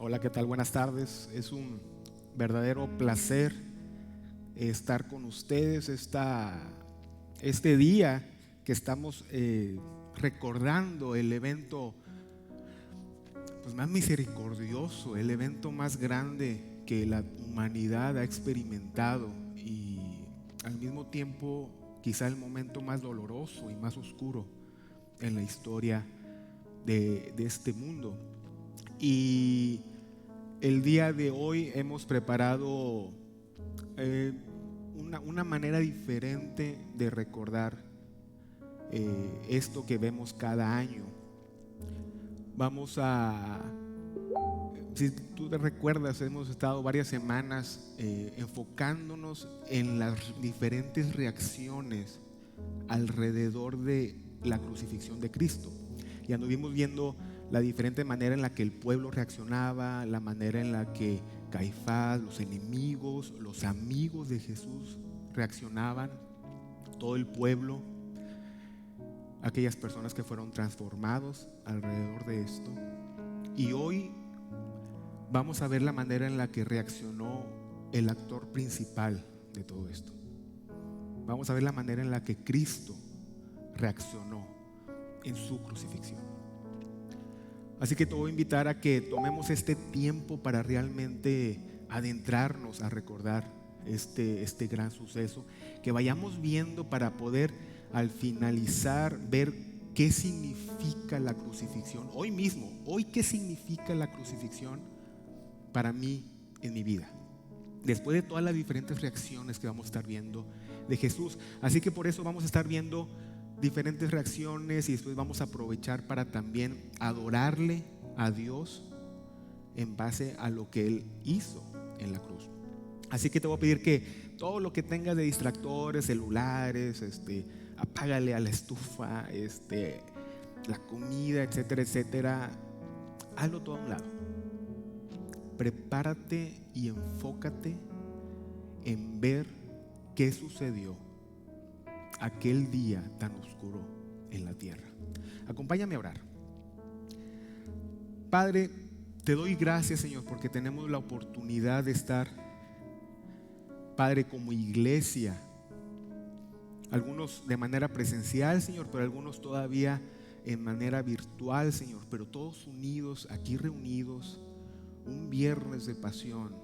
Hola, ¿qué tal? Buenas tardes. Es un verdadero placer estar con ustedes este día que estamos recordando el evento pues, más misericordioso, el evento más grande que la humanidad ha experimentado y al mismo tiempo quizá el momento más doloroso y más oscuro en la historia de este mundo. Y el día de hoy hemos preparado una manera diferente de recordar esto que vemos cada año. Si tú te recuerdas, hemos estado varias semanas enfocándonos en las diferentes reacciones alrededor de la crucifixión de Cristo. Y anduvimos viendo la diferente manera en la que el pueblo reaccionaba, la manera en la que Caifás, los enemigos, los amigos de Jesús reaccionaban, todo el pueblo, aquellas personas que fueron transformados alrededor de esto. Y hoy vamos a ver la manera en la que reaccionó el actor principal de todo esto. Vamos a ver la manera en la que Cristo reaccionó en su crucifixión. Así que te voy a invitar a que tomemos este tiempo para realmente adentrarnos a recordar este gran suceso, que vayamos viendo para poder al finalizar ver qué significa la crucifixión. Hoy mismo, qué significa la crucifixión para mí en mi vida, después de todas las diferentes reacciones que vamos a estar viendo de Jesús. Así que por eso vamos a estar viendo diferentes reacciones y después vamos a aprovechar para también adorarle a Dios en base a lo que Él hizo en la cruz. Así que te voy a pedir que todo lo que tengas de distractores, celulares, apágale a la estufa, la comida, etcétera, etcétera, hazlo todo a un lado. Prepárate y enfócate en ver qué sucedió aquel día tan oscuro en la tierra. Acompáñame a orar. Padre, te doy gracias, Señor, porque tenemos la oportunidad de estar, Padre, como iglesia, algunos de manera presencial, Señor, pero algunos todavía en manera virtual, Señor, pero todos unidos, aquí reunidos, un viernes de pasión,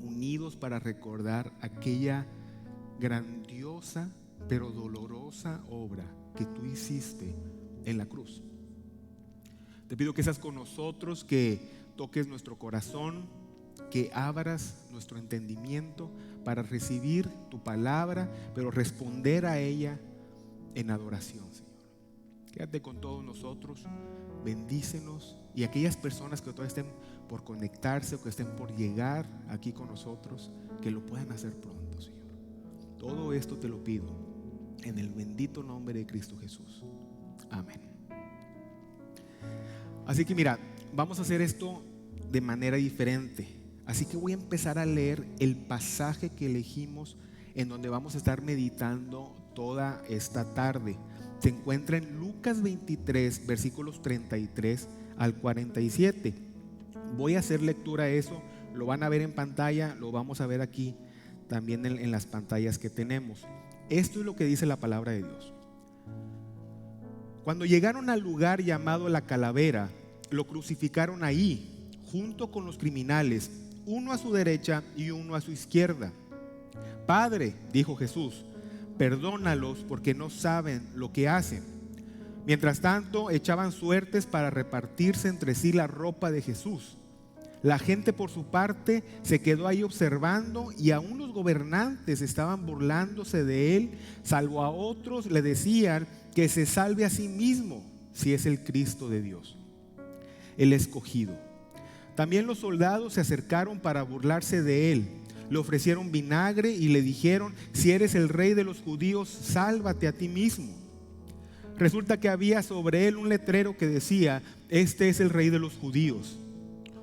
unidos para recordar aquella grandiosa pero dolorosa obra que tú hiciste en la cruz. Te pido que seas con nosotros, que toques nuestro corazón, que abras nuestro entendimiento para recibir tu palabra, pero responder a ella en adoración, Señor. Quédate con todos nosotros, bendícenos, y aquellas personas que todavía estén por conectarse o que estén por llegar aquí con nosotros, que lo puedan hacer pronto, Señor. Todo esto te lo pido en el bendito nombre de Cristo Jesús. Amén. Así que mira, vamos a hacer esto de manera diferente. Así que voy a empezar a leer el pasaje que elegimos, en donde vamos a estar meditando toda esta tarde. Se encuentra en Lucas 23, versículos 33 al 47. Voy a hacer lectura a eso, lo van a ver en pantalla, lo vamos a ver aquí también en las pantallas que tenemos. Esto es lo que dice la palabra de Dios. Cuando llegaron al lugar llamado La Calavera, lo crucificaron ahí, junto con los criminales, uno a su derecha y uno a su izquierda. Padre, dijo Jesús, perdónalos porque no saben lo que hacen. Mientras tanto, echaban suertes para repartirse entre sí la ropa de Jesús. La gente por su parte se quedó ahí observando, y aún los gobernantes estaban burlándose de él, salvo a otros le decían que se salve a sí mismo si es el Cristo de Dios. el escogido. También los soldados se acercaron para burlarse de él. Le ofrecieron vinagre y le dijeron: si eres el rey de los judíos, sálvate a ti mismo. Resulta que había sobre él un letrero que decía: este es el rey de los judíos.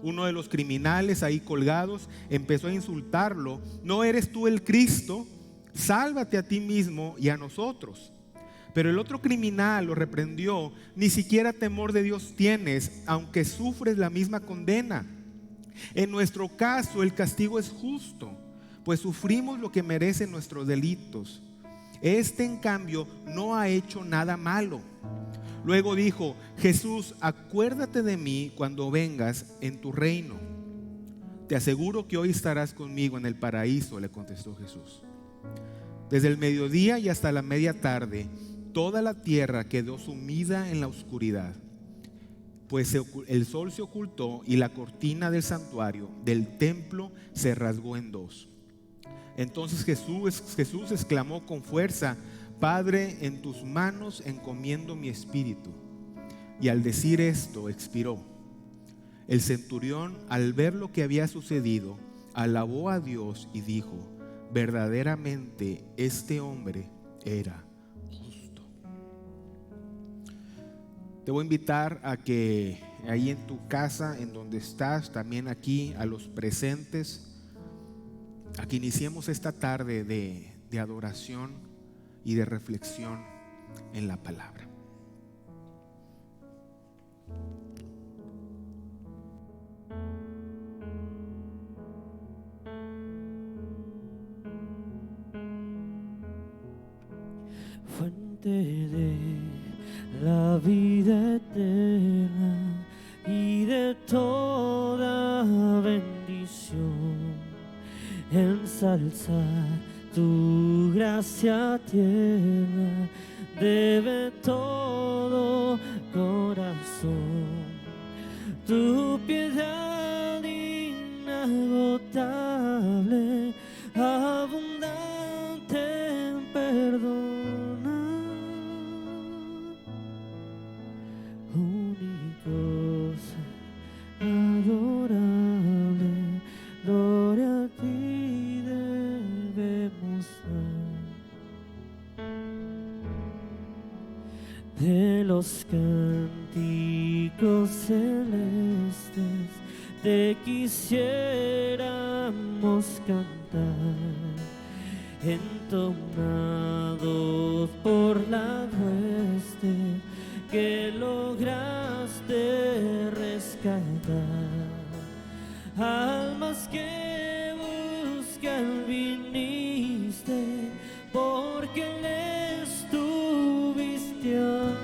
Uno de los criminales ahí colgados empezó a insultarlo: ¿no eres tú el Cristo? Sálvate a ti mismo y a nosotros. Pero el otro criminal lo reprendió: ni siquiera temor de Dios tienes, aunque sufres la misma condena. En nuestro caso el castigo es justo, pues sufrimos lo que merecen nuestros delitos. Este, en cambio, no ha hecho nada malo. Luego dijo: Jesús, acuérdate de mí cuando vengas en tu reino. Te aseguro que hoy estarás conmigo en el paraíso, le contestó Jesús. Desde el mediodía y hasta la media tarde, toda la tierra quedó sumida en la oscuridad, pues el sol se ocultó y la cortina del santuario, del templo, se rasgó en dos. Entonces Jesús exclamó con fuerza: Padre, en tus manos encomiendo mi espíritu. Y al decir esto, expiró. El centurión, al ver lo que había sucedido, alabó a Dios y dijo: verdaderamente este hombre era justo. Te voy a invitar a que ahí en tu casa, en donde estás, también aquí a los presentes, a que iniciemos esta tarde de adoración y de reflexión en la palabra. Fuente de la vida eterna y de toda bendición, ensalzar tu gracia tierna debe todo corazón. Tu piedad inagotable, abundante en perdona, único ser adorable, gloria a ti debemos dar. De los cánticos celestes te quisiéramos cantar, entonados por la hueste que lograste rescatar. Almas que buscan viniste, porque les tuviste amor.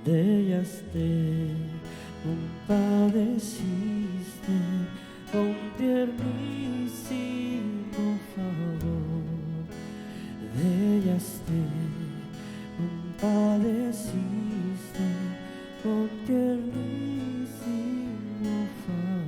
De ellas te compadeciste con tiernísimo favor. De ellas te compadeciste con tiernísimo favor.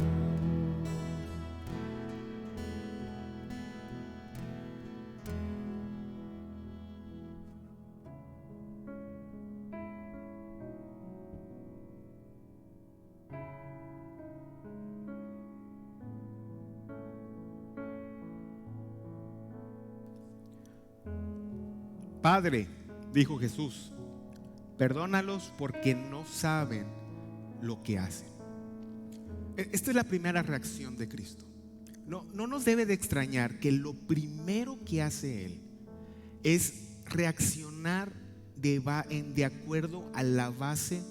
Padre, dijo Jesús, perdónalos porque no saben lo que hacen. Esta es la primera reacción de Cristo. No nos debe de extrañar que lo primero que hace Él es reaccionar de acuerdo a la base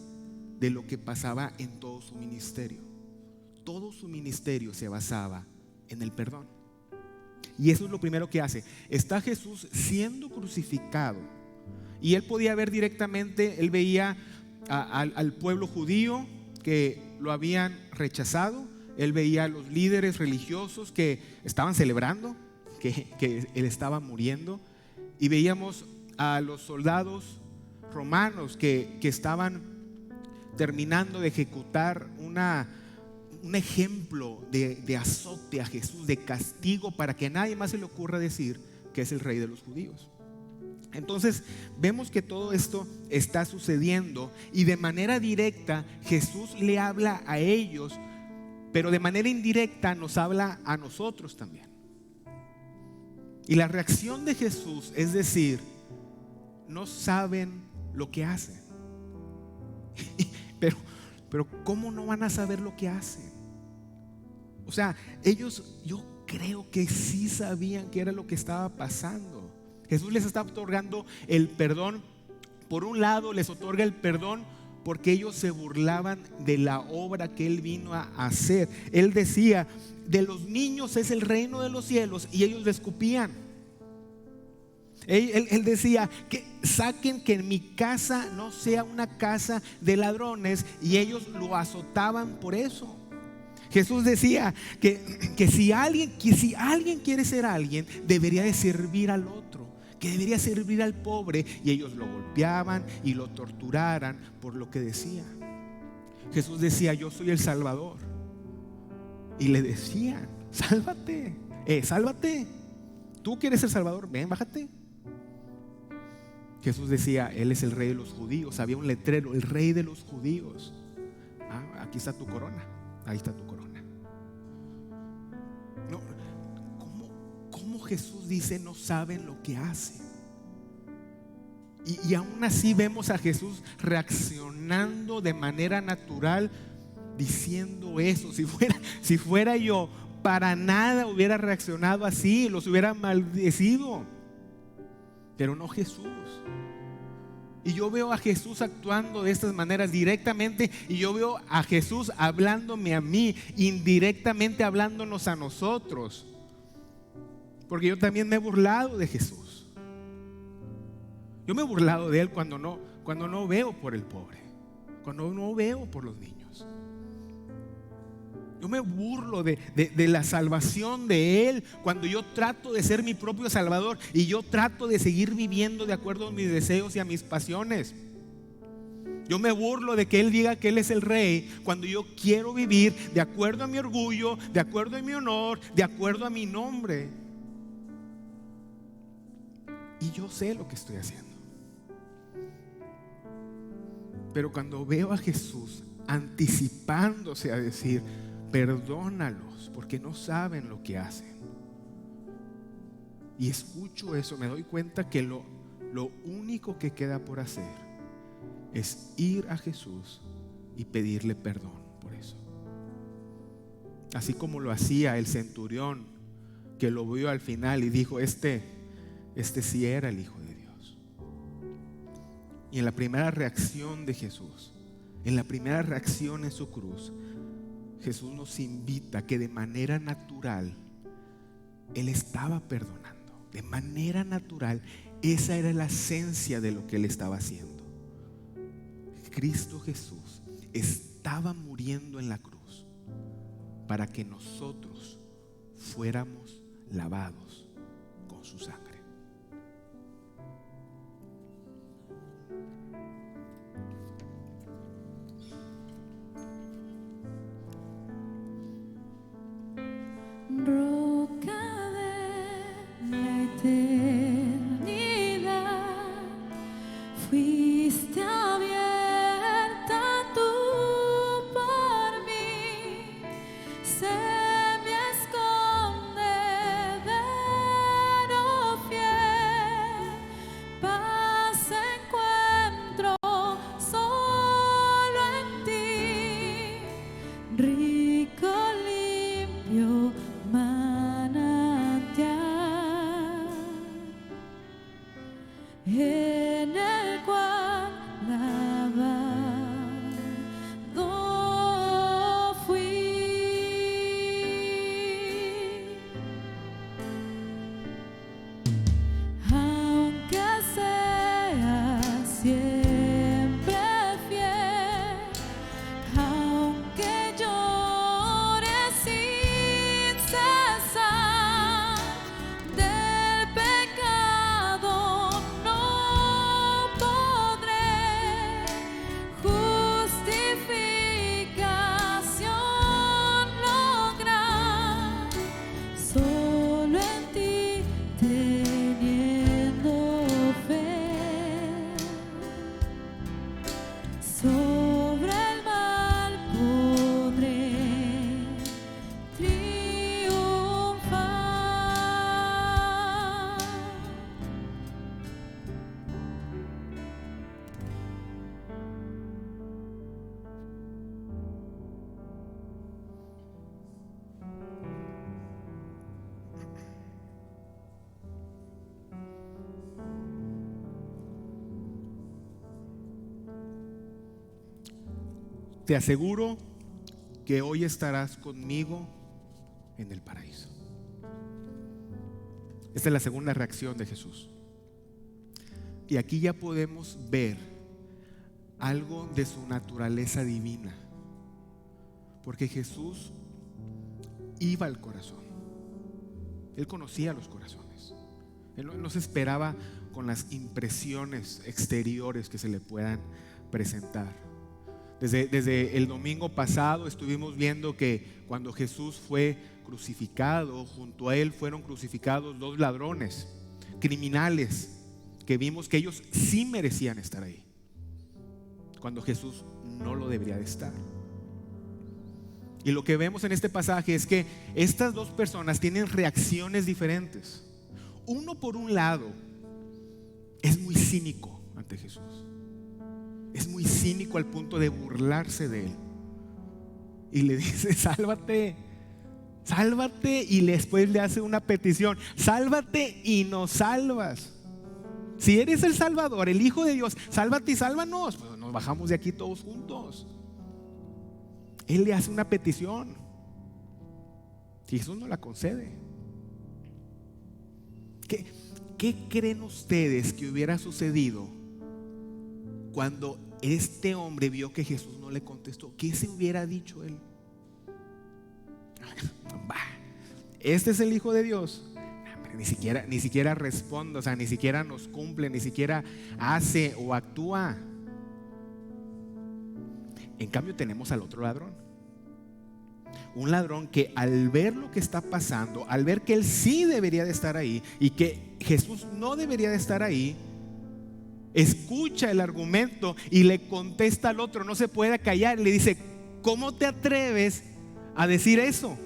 de lo que pasaba en todo su ministerio. Todo su ministerio se basaba en el perdón. Y eso es lo primero que hace. Está Jesús siendo crucificado y Él podía ver directamente, Él veía al pueblo judío que lo habían rechazado. Él veía a los líderes religiosos que estaban celebrando que Él estaba muriendo, y veíamos a los soldados romanos que estaban terminando de ejecutar un ejemplo de azote a Jesús, de castigo, para que a nadie más se le ocurra decir que es el rey de los judíos. Entonces vemos que todo esto está sucediendo y de manera directa Jesús le habla a ellos, pero de manera indirecta nos habla a nosotros también. Y la reacción de Jesús es decir, no saben lo que hacen. Pero ¿cómo no van a saber lo que hacen? O sea, ellos, yo creo que sí sabían qué era lo que estaba pasando. Jesús les está otorgando el perdón. Por un lado les otorga el perdón porque ellos se burlaban de la obra que Él vino a hacer. Él decía, de los niños es el reino de los cielos, y ellos le escupían. Él decía, que saquen que en mi casa no sea una casa de ladrones, y ellos lo azotaban por eso. Jesús decía que si alguien quiere ser alguien, debería de servir al otro, que debería servir al pobre, y ellos lo golpeaban y lo torturaran por lo que decía. Jesús decía, yo soy el Salvador, y le decían, sálvate, sálvate, tú quieres ser Salvador, ven, bájate. Jesús decía, Él es el rey de los judíos. Había un letrero, el rey de los judíos. Aquí está tu corona, ahí está tu corona. No, ¿cómo Jesús dice no saben lo que hacen? Y aún así vemos a Jesús reaccionando de manera natural diciendo eso. Si fuera yo, para nada hubiera reaccionado así, los hubiera maldecido. Pero no Jesús. Y yo veo a Jesús actuando de estas maneras directamente, y yo veo a Jesús hablándome a mí, indirectamente hablándonos a nosotros. Porque yo también me he burlado de Jesús. Yo me he burlado de Él cuando no veo por el pobre, cuando no veo por los niños. Yo me burlo de la salvación de Él cuando yo trato de ser mi propio Salvador y yo trato de seguir viviendo de acuerdo a mis deseos y a mis pasiones. Yo me burlo de que Él diga que Él es el Rey cuando yo quiero vivir de acuerdo a mi orgullo, de acuerdo a mi honor, de acuerdo a mi nombre. Y yo sé lo que estoy haciendo. Pero cuando veo a Jesús anticipándose a decir, perdónalos porque no saben lo que hacen, y escucho eso, me doy cuenta que lo único que queda por hacer es ir a Jesús y pedirle perdón por eso. Así como lo hacía el centurión, que lo vio al final y dijo, este sí era el Hijo de Dios. Y en la primera reacción de Jesús, en la primera reacción en su cruz, Jesús nos invita a que de manera natural Él estaba perdonando. De manera natural, esa era la esencia de lo que Él estaba haciendo. Cristo Jesús estaba muriendo en la cruz para que nosotros fuéramos lavados con su sangre. Roca de la eternidad, fuiste abierta tú por mí, sé mi escondedero te aseguro que hoy estarás conmigo en el paraíso. Esta es la segunda reacción de Jesús. Y aquí ya podemos ver algo de su naturaleza divina, porque Jesús iba al corazón. Él conocía los corazones. Él no se esperaba con las impresiones exteriores que se le puedan presentar. Desde el domingo pasado estuvimos viendo que cuando Jesús fue crucificado, junto a él fueron crucificados 2 ladrones, criminales, que vimos que ellos sí merecían estar ahí, cuando Jesús no lo debería de estar. Y lo que vemos en este pasaje es que estas 2 personas tienen reacciones diferentes. Uno, por un lado, es muy cínico ante Jesús. Es muy cínico al punto de burlarse de él. Y le dice: sálvate, sálvate. Y después le hace una petición: sálvate y nos salvas. Si eres el Salvador, el Hijo de Dios, sálvate y sálvanos. Pues nos bajamos de aquí todos juntos. Él le hace una petición y Jesús no la concede. ¿Qué creen ustedes que hubiera sucedido cuando este hombre vio que Jesús no le contestó? ¿Qué se hubiera dicho él? Este es el Hijo de Dios. Ni siquiera responde, o sea, ni siquiera nos cumple, ni siquiera hace o actúa. En cambio tenemos al otro ladrón. Un ladrón que al ver lo que está pasando, al ver que él sí debería de estar ahí y que Jesús no debería de estar ahí, escucha el argumento y le contesta al otro, no se puede callar, y le dice: ¿cómo te atreves a decir eso?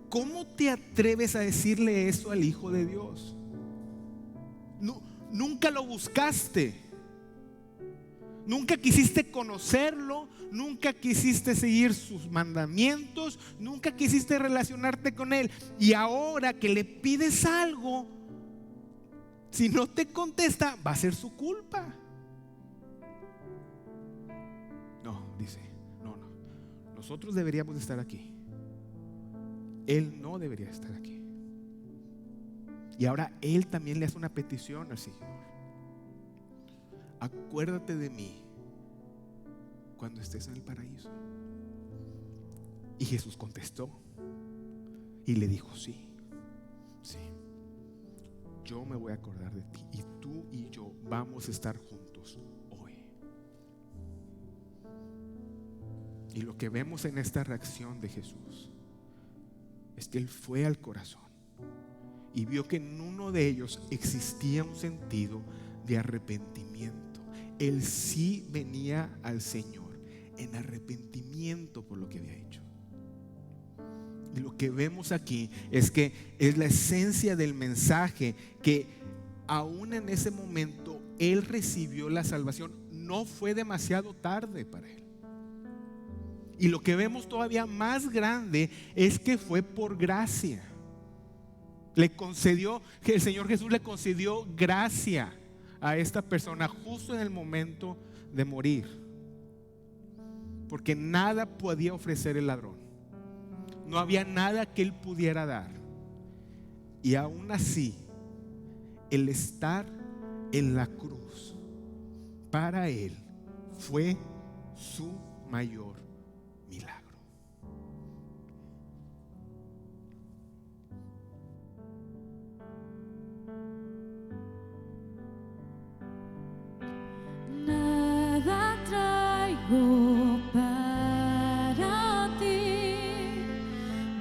¿Cómo te atreves a decirle eso al Hijo de Dios? Nunca lo buscaste. Nunca quisiste conocerlo, nunca quisiste seguir sus mandamientos, nunca quisiste relacionarte con él. Y ahora que le pides algo, si no te contesta, va a ser su culpa. No, dice, no. Nosotros deberíamos estar aquí. Él no debería estar aquí. Y ahora él también le hace una petición al Señor: acuérdate de mí cuando estés en el paraíso. Y Jesús contestó y le dijo: sí, yo me voy a acordar de ti, y tú y yo vamos a estar juntos hoy. Y lo que vemos en esta reacción de Jesús es que él fue al corazón y vio que en uno de ellos existía un sentido de arrepentimiento. Él sí venía al Señor en arrepentimiento por lo que había hecho. Y lo que vemos aquí es que es la esencia del mensaje, que aún en ese momento él recibió la salvación. No fue demasiado tarde para él. Y lo que vemos todavía más grande es que fue por gracia. El Señor Jesús le concedió gracia a esta persona justo en el momento de morir, porque nada podía ofrecer el ladrón. No había nada que él pudiera dar. Y aún así, el estar en la cruz para él fue su mayor milagro. Nada traigo para ti,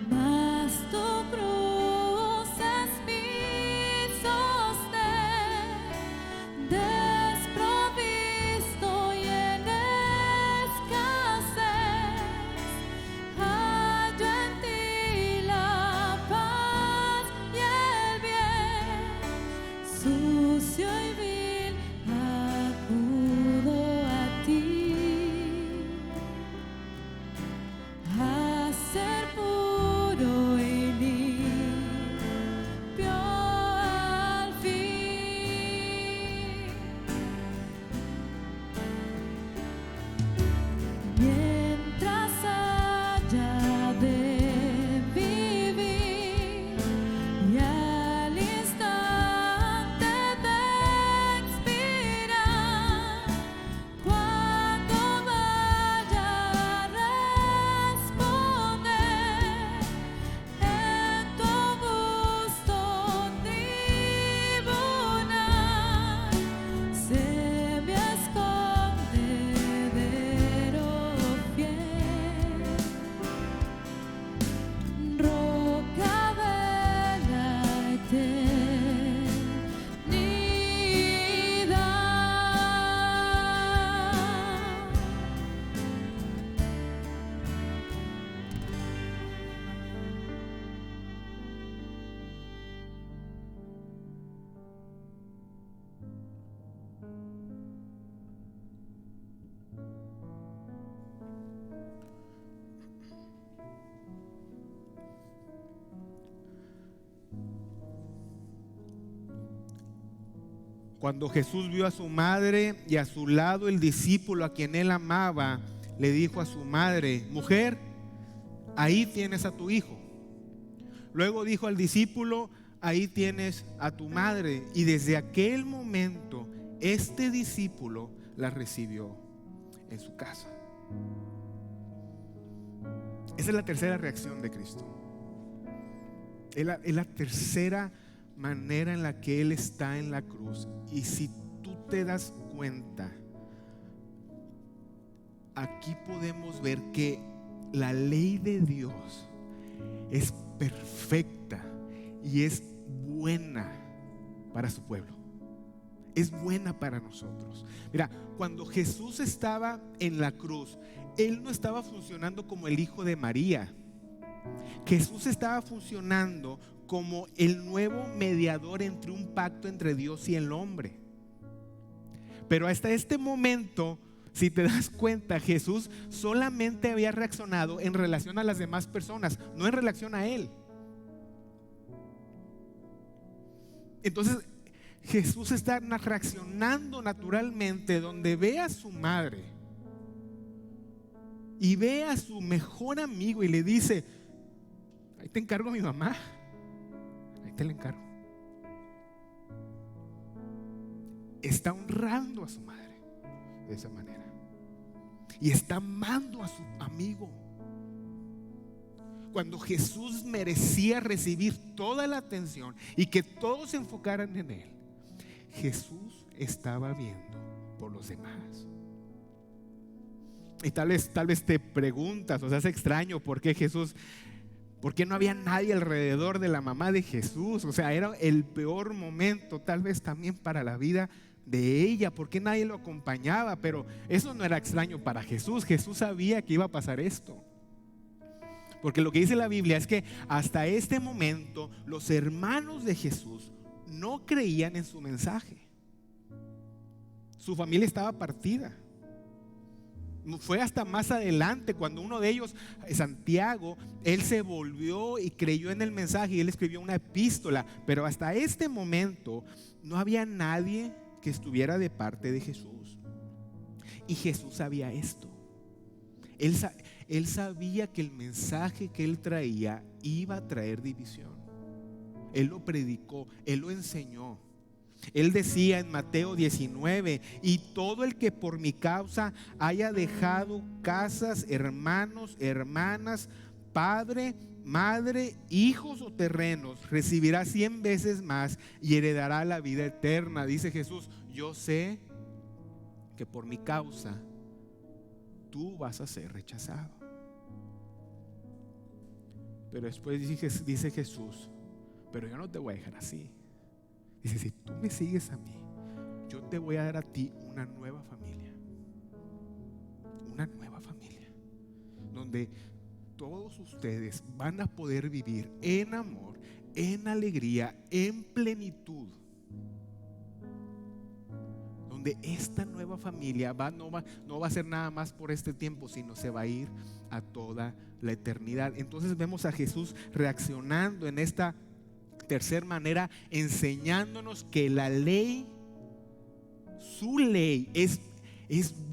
mas tu cruz es mi sostén, desprovisto y en escasez, hallo en ti la paz y el bien, sucio y vil acudo a ti. Cuando Jesús vio a su madre y a su lado el discípulo a quien él amaba, le dijo a su madre: mujer, ahí tienes a tu hijo. Luego dijo al discípulo: ahí tienes a tu madre. Y desde aquel momento este discípulo la recibió en su casa. Esa es la tercera reacción de Cristo. Es la tercera manera en la que Él está en la cruz. Y si tú te das cuenta, aquí podemos ver que la ley de Dios es perfecta y es buena para su pueblo. Es buena para nosotros. Mira, cuando Jesús estaba en la cruz, Él no estaba funcionando como el hijo de María. Jesús estaba funcionando como el nuevo mediador entre un pacto entre Dios y el hombre. Pero hasta este momento, si te das cuenta, Jesús solamente había reaccionado en relación a las demás personas, no en relación a Él. Entonces Jesús está reaccionando naturalmente donde ve a su madre y ve a su mejor amigo y le dice: ahí te encargo a mi mamá, ahí te la encargo. Está honrando a su madre de esa manera y está amando a su amigo. Cuando Jesús merecía recibir toda la atención y que todos se enfocaran en Él, Jesús estaba viendo por los demás. Y tal vez te preguntas, o sea, es extraño por qué no había nadie alrededor de la mamá de Jesús. O sea, era el peor momento, tal vez también para la vida de ella, por qué nadie lo acompañaba. Pero eso no era extraño para Jesús. Jesús sabía que iba a pasar esto. Porque lo que dice la Biblia es que hasta este momento los hermanos de Jesús no creían en su mensaje. Su familia estaba partida. Fue hasta más adelante cuando uno de ellos, Santiago, él se volvió y creyó en el mensaje y él escribió una epístola. Pero hasta este momento no había nadie que estuviera de parte de Jesús. Y Jesús sabía esto. Él sabía que el mensaje que él traía iba a traer división. Él lo predicó, él lo enseñó. Él decía en Mateo 19: y todo el que por mi causa haya dejado casas, hermanos, hermanas, padre, madre, hijos o terrenos, recibirá 100 veces más y heredará la vida eterna. Dice Jesús: yo sé que por mi causa tú vas a ser rechazado. Pero después dice Jesús: pero yo no te voy a dejar así. Dice: si tú me sigues a mí, yo te voy a dar a ti una nueva familia. Una nueva familia donde todos ustedes van a poder vivir en amor, en alegría, en plenitud. Donde esta nueva familia no va a ser nada más por este tiempo, sino se va a ir a toda la eternidad. Entonces vemos a Jesús reaccionando en esta tercera manera, enseñándonos que la ley, su ley es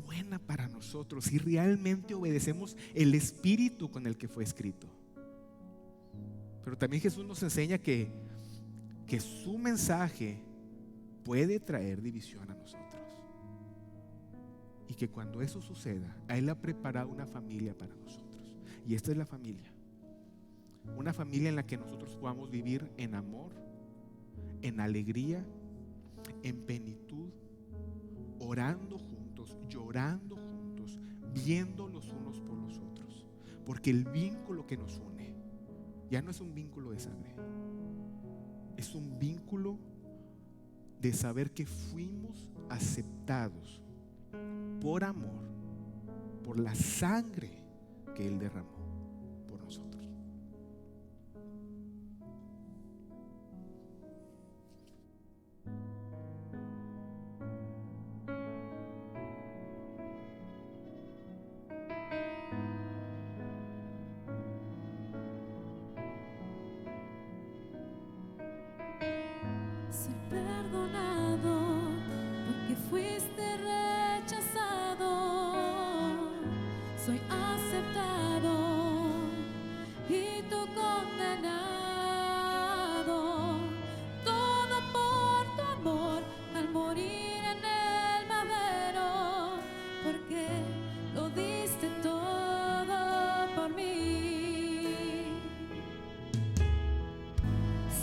buena para nosotros si realmente obedecemos el espíritu con el que fue escrito. Pero también Jesús nos enseña que su mensaje puede traer división a nosotros. Y que cuando eso suceda, Él ha preparado una familia para nosotros. Y esta es la familia. Una familia en la que nosotros podamos vivir en amor, en alegría, en plenitud, orando juntos, llorando juntos, viendo los unos por los otros. Porque el vínculo que nos une ya no es un vínculo de sangre. Es un vínculo de saber que fuimos aceptados por amor, por la sangre que Él derramó por nosotros. Soy perdonado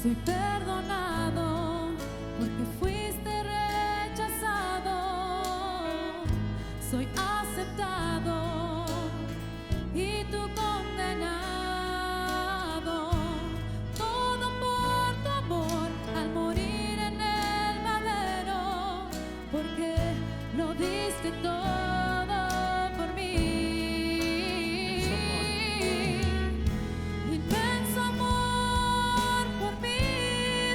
Soy perdonado porque fuiste rechazado. Soy aceptado y tú condenado. Todo por tu amor al morir en el madero, porque lo diste todo por mí. Inmenso amor por mí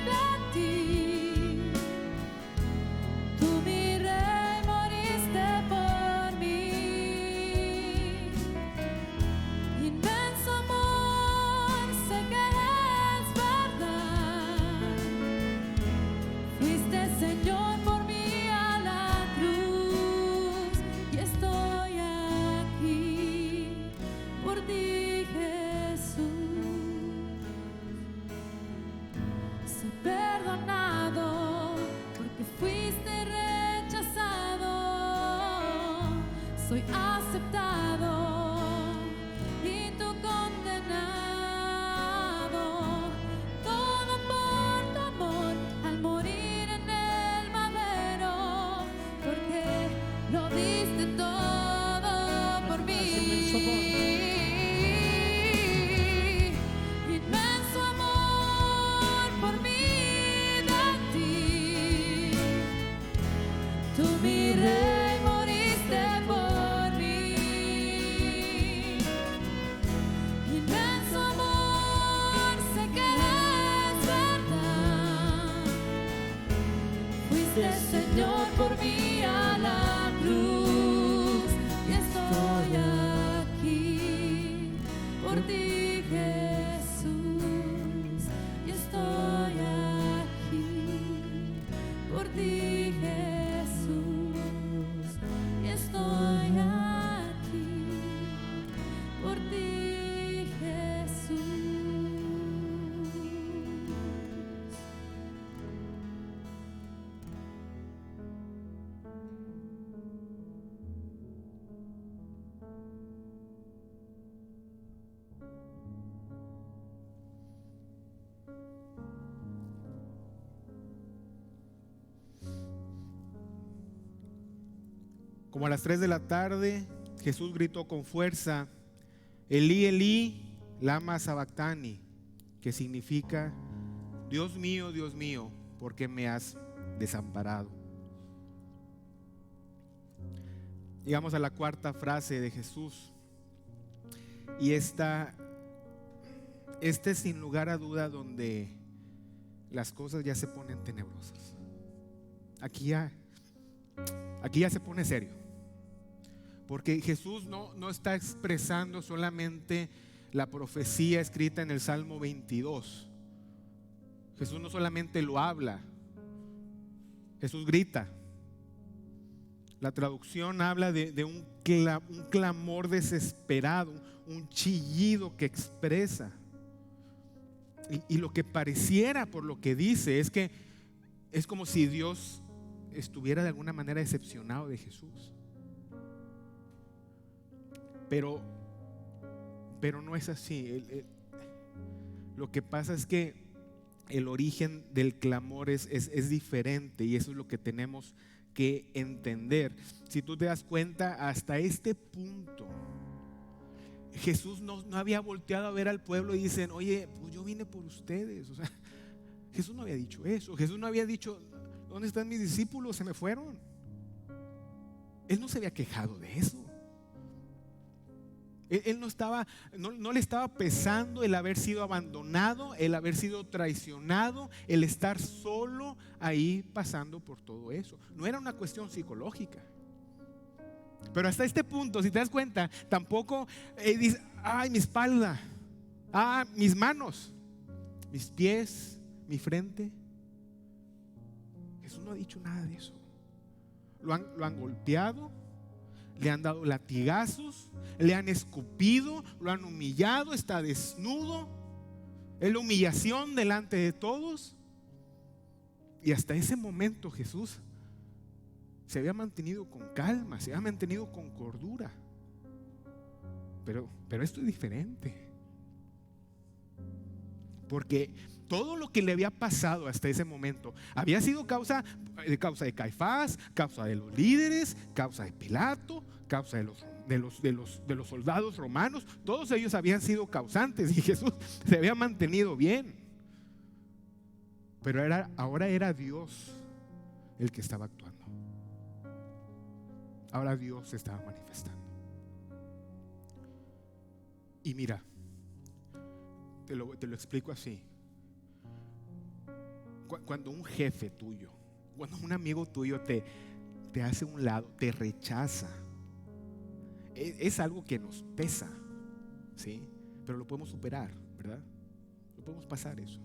de ti. Tú, mi rey, moriste por mí. Inmenso amor, sé que es verdad. Fuiste, Señor, por mí a la cruz, y estoy aquí por ti, Jesús. Soy perdonado porque fuiste rechazado. Soy aceptado y tú condenado. Todo por tu amor al morir en el madero, porque lo diste todo por mí. Inmenso amor por mí de ti. Tú, mi rey, moriste por mí. Inmenso amor, sé que es verdad. Fuiste, Señor, por mí a la cruz, y estoy aquí por ti, Jesús. Y estoy aquí por ti, Jesús. Y estoy aquí por ti, Jesús. Como a las 3 de la tarde, Jesús gritó con fuerza: Elí, Elí, lama sabactani, que significa: Dios mío, ¿por qué me has desamparado? Llegamos a la cuarta frase de Jesús, y esta es sin lugar a duda donde las cosas ya se ponen tenebrosas. Aquí ya se pone serio. Porque Jesús no está expresando solamente la profecía escrita en el Salmo 22. Jesús no solamente lo habla, Jesús grita. La traducción habla de un clamor desesperado, un chillido que expresa. Y lo que pareciera por lo que dice es que es como si Dios estuviera de alguna manera decepcionado de Jesús. Pero no es así. Lo que pasa es que el origen del clamor es diferente, y eso es lo que tenemos que entender. Si tú te das cuenta, hasta este punto Jesús no había volteado a ver al pueblo y dicen: oye, pues yo vine por ustedes. O sea, Jesús no había dicho eso. Jesús no había dicho: ¿dónde están mis discípulos? Se me fueron. Él no se había quejado de eso. Él no le estaba pesando el haber sido abandonado, el haber sido traicionado, el estar solo ahí pasando por todo eso. No era una cuestión psicológica. Pero hasta este punto, si te das cuenta, tampoco dice: ay, mi espalda, mis manos, mis pies, mi frente. Jesús no ha dicho nada de eso. Lo han golpeado, le han dado latigazos, le han escupido, lo han humillado, está desnudo. Es la humillación delante de todos. Y hasta ese momento Jesús se había mantenido con calma, se había mantenido con cordura. Pero esto es diferente. porque todo lo que le había pasado hasta ese momento había sido causa de Caifás, causa de los líderes, causa de Pilato, causa de los soldados romanos. Todos ellos habían sido causantes y Jesús se había mantenido bien. Pero ahora era Dios el que estaba actuando. Ahora Dios se estaba manifestando. Y mira, te lo explico así. Cuando un jefe tuyo, cuando un amigo tuyo te hace a un lado, te rechaza, es algo que nos pesa, ¿sí? Pero lo podemos superar, ¿verdad? Lo podemos pasar eso.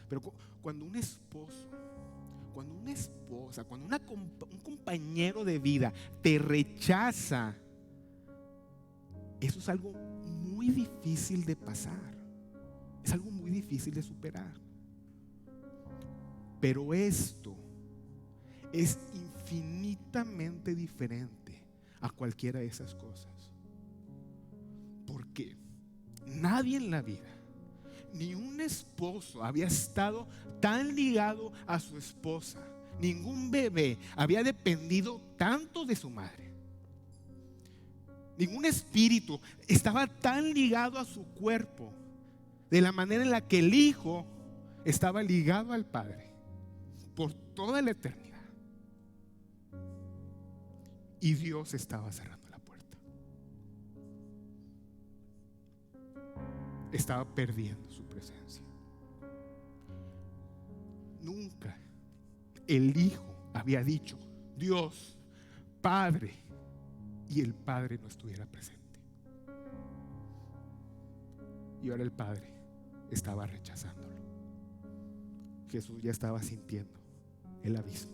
Pero cuando un esposo, cuando una esposa, cuando un compañero de vida te rechaza, eso es algo muy difícil de pasar. Es algo muy difícil de superar. Pero esto es infinitamente diferente a cualquiera de esas cosas. Porque nadie en la vida, ni un esposo había estado tan ligado a su esposa. Ningún bebé había dependido tanto de su madre. Ningún espíritu estaba tan ligado a su cuerpo de la manera en la que el hijo estaba ligado al padre por toda la eternidad. Y Dios estaba cerrando la puerta. Estaba perdiendo su presencia. Nunca el hijo había dicho Dios, Padre, y el Padre no estuviera presente. Y ahora el Padre estaba rechazándolo. Jesús ya estaba sintiendo el abismo.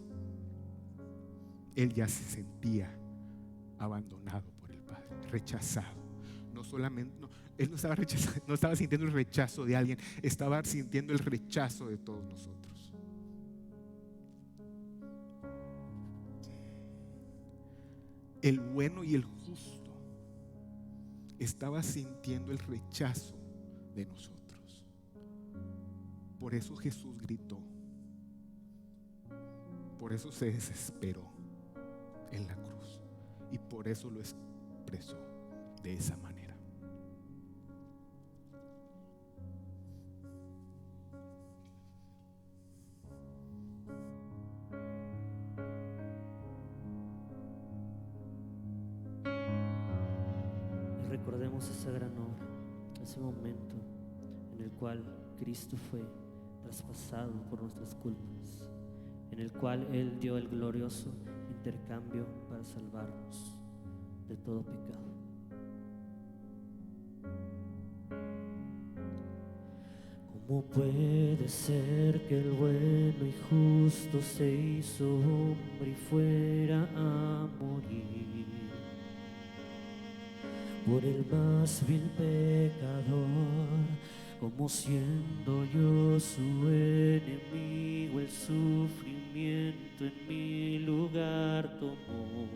Él ya se sentía abandonado por el Padre, rechazado. No solamente, él no estaba rechazando, no estaba sintiendo el rechazo de alguien, estaba sintiendo el rechazo de todos nosotros. El bueno y el justo estaba sintiendo el rechazo de nosotros. Por eso Jesús gritó. Por eso se desesperó en la cruz. Y por eso lo expresó de esa manera. Recordemos esa gran obra, ese momento en el cual Cristo fue traspasado por nuestras culpas, en el cual Él dio el glorioso intercambio para salvarnos de todo pecado. ¿Cómo puede ser que el bueno y justo se hizo hombre y fuera a morir por el más vil pecador? Como siendo yo su enemigo, el sufrimiento en mi lugar tomó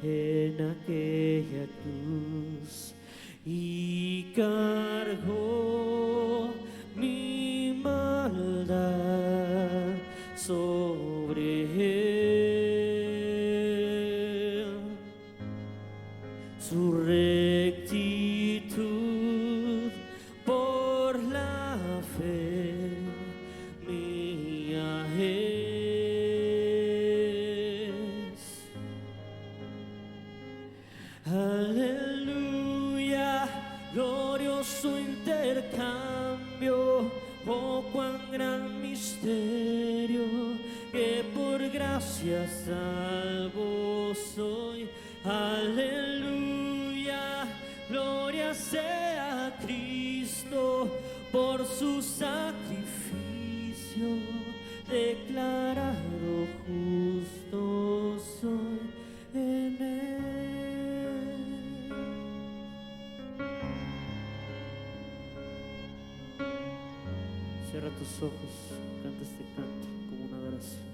en aquella cruz y cargó mi maldad sobre él. Su rectitud por la fe mía es. Aleluya, glorioso intercambio, oh cuán gran misterio, que por gracia salvo soy. Aleluya, gloria sea a Cristo por su sacrificio, declarado justo soy en él. Cierra tus ojos, canta este canto como una adoración.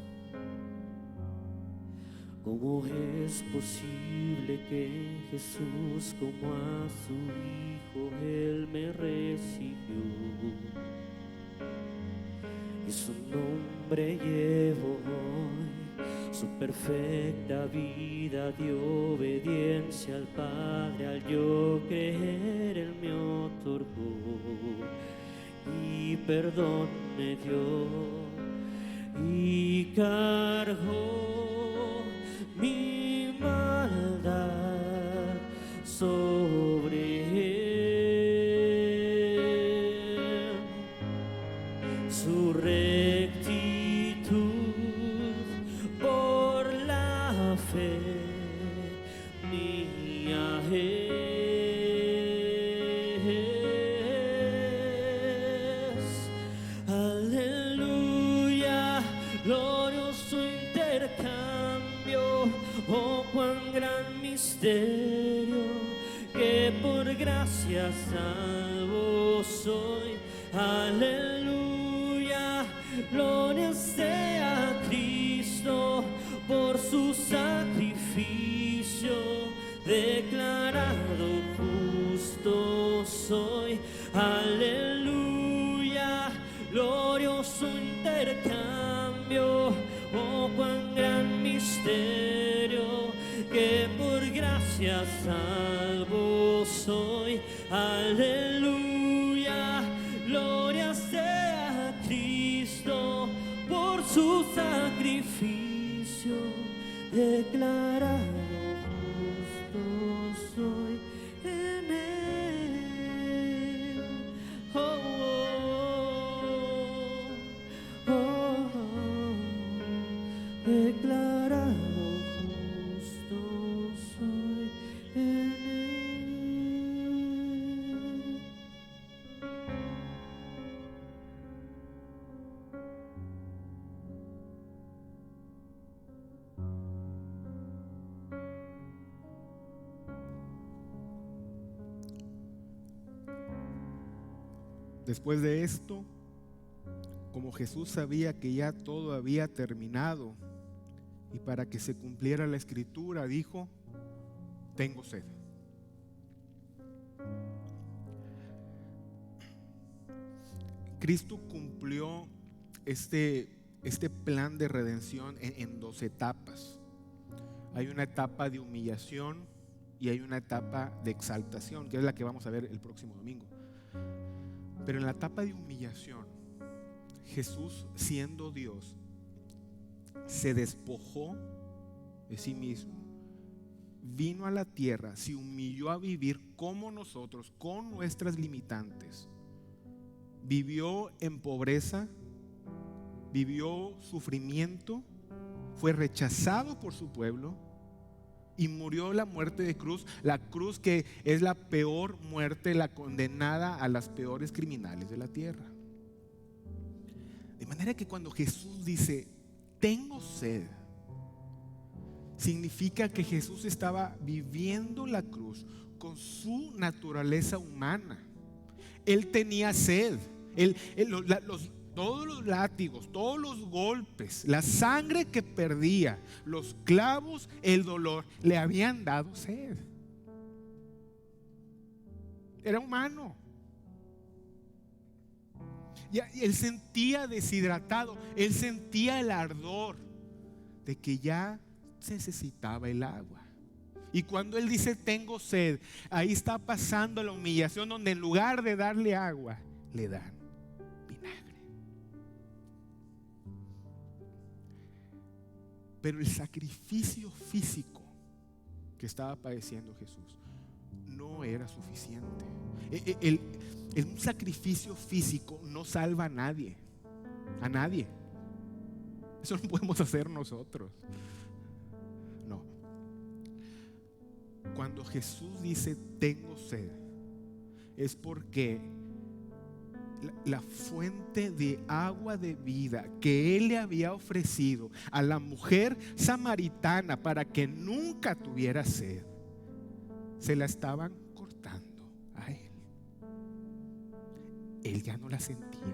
¿Cómo es posible que Jesús, como a su Hijo, Él me recibió? Y su nombre llevo hoy, su perfecta vida de obediencia al Padre, al yo creer Él me otorgó y perdón me dio y cargó mi maldad sobre Él. Su rectitud por la fe mía es. Aleluya, glorioso intercambio, oh cuán gran misterio, que por gracia salvo soy. Aleluya, gloria sea a Cristo por su sacrificio, declarado justo soy. Aleluya, glorioso intercambio, oh cuán gran misterio, que por gracia salvo soy. Aleluya, gloria sea a Cristo por su sacrificio, declarado justo soy en Él. Oh, oh, oh, oh, declarado justo soy en Él. Después de esto, como Jesús sabía que ya todo había terminado y para que se cumpliera la escritura, dijo: tengo sed. Cristo cumplió este plan de redención en dos etapas. Hay una etapa de humillación y hay una etapa de exaltación, que es la que vamos a ver el próximo domingo. Pero en la etapa de humillación, Jesús, siendo Dios, se despojó de sí mismo, vino a la tierra, se humilló a vivir como nosotros, con nuestras limitantes. Vivió en pobreza, vivió sufrimiento, fue rechazado por su pueblo y murió la muerte de cruz, la cruz que es la peor muerte, la condenada a las peores criminales de la tierra. De manera que cuando Jesús dice tengo sed, significa que Jesús estaba viviendo la cruz con su naturaleza humana. Él tenía sed. Todos los látigos, todos los golpes, la sangre que perdía, los clavos, el dolor, le habían dado sed. Era humano. Y él sentía deshidratado, él sentía el ardor de que ya necesitaba el agua. Y cuando él dice tengo sed, ahí está pasando la humillación, donde en lugar de darle agua, le dan vinagre. Pero el sacrificio físico que estaba padeciendo Jesús no era suficiente. Un sacrificio físico no salva a nadie. A nadie. Eso no podemos hacer nosotros. No. Cuando Jesús dice tengo sed, es porque la fuente de agua de vida que Él le había ofrecido a la mujer samaritana para que nunca tuviera sed, se la estaban cortando a Él. Él ya no la sentía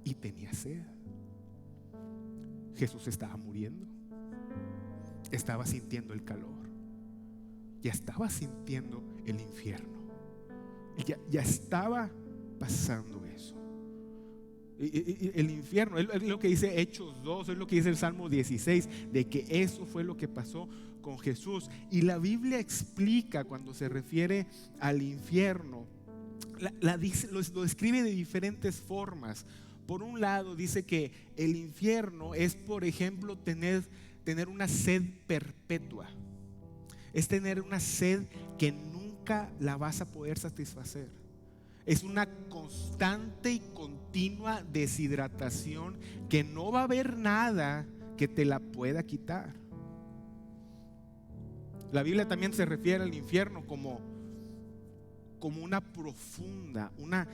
y tenía sed. Jesús estaba muriendo, estaba sintiendo el calor, ya estaba sintiendo el infierno, ya estaba pasando eso. El infierno es lo que dice Hechos 2, es lo que dice el Salmo 16, de que eso fue lo que pasó con Jesús. Y la Biblia explica, cuando se refiere al infierno, lo describe de diferentes formas. Por un lado dice que el infierno es, por ejemplo, tener una sed perpetua. Es tener una sed que nunca la vas a poder satisfacer. Es una constante y continua deshidratación que no va a haber nada que te la pueda quitar. La Biblia también se refiere al infierno como una profunda, una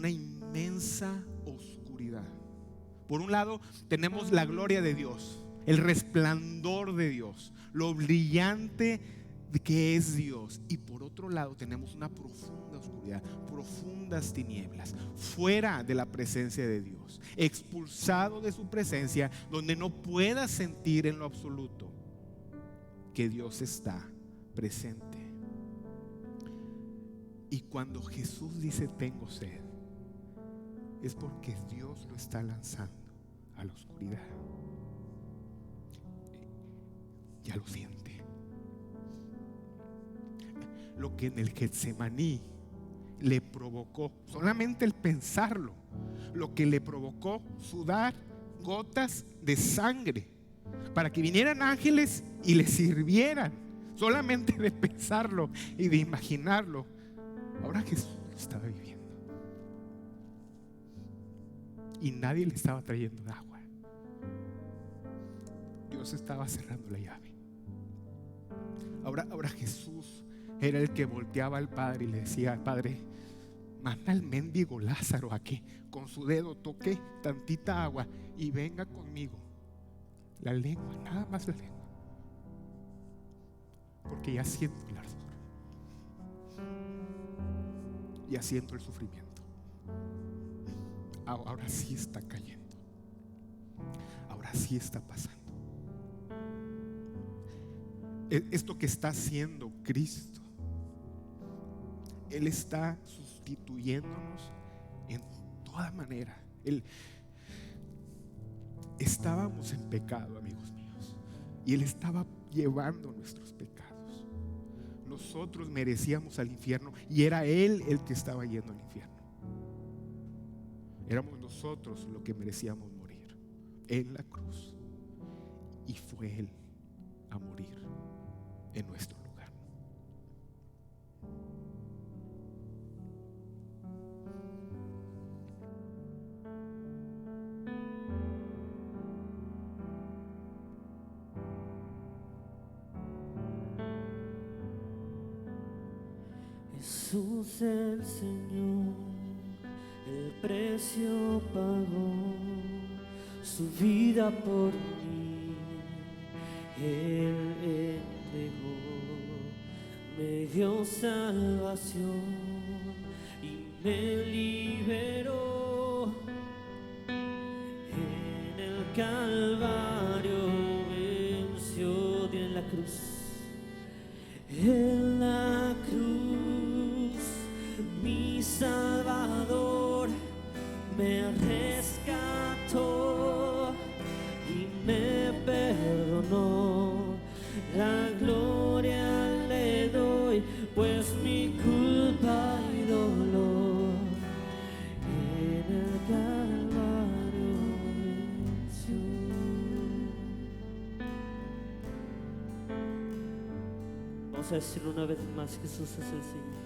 inmensa oscuridad. Por un lado tenemos la gloria de Dios, el resplandor de Dios, lo brillante que es Dios. Y por otro lado tenemos una profunda oscuridad, profundas tinieblas, fuera de la presencia de Dios, expulsado de su presencia, donde no puedas sentir en lo absoluto que Dios está presente. Y cuando Jesús dice tengo sed, es porque Dios lo está lanzando a la oscuridad. Ya lo siente. Lo que en el Getsemaní le provocó, solamente el pensarlo, lo que le provocó sudar gotas de sangre para que vinieran ángeles y le sirvieran, solamente de pensarlo y de imaginarlo. Ahora Jesús lo estaba viviendo y nadie le estaba trayendo agua. Dios estaba cerrando la llave. Ahora Jesús era el que volteaba al Padre y le decía: Padre, manda al mendigo Lázaro a que con su dedo toque tantita agua y venga conmigo. La lengua, nada más la lengua, porque ya siento el ardor, ya siento el sufrimiento. Ahora sí está cayendo, ahora sí está pasando. Esto que está haciendo Cristo, Él está sustituyéndonos en toda manera. Estábamos en pecado, amigos míos, y Él estaba llevando nuestros pecados. Nosotros merecíamos al infierno y era Él el que estaba yendo al infierno. Éramos nosotros los que merecíamos morir en la cruz, y fue Él a morir en nuestro lugar. Jesús el Señor, el precio pagó, su vida por mí, Él entregó, me dio salvación y me liberó. En el Calvario venció en la cruz. En la cruz, mi Salvador me rescató y me perdonó. La gloria le doy, pues mi culpa y dolor en el Calvario venció. Vamos a decirlo una vez más: Jesús es el Señor.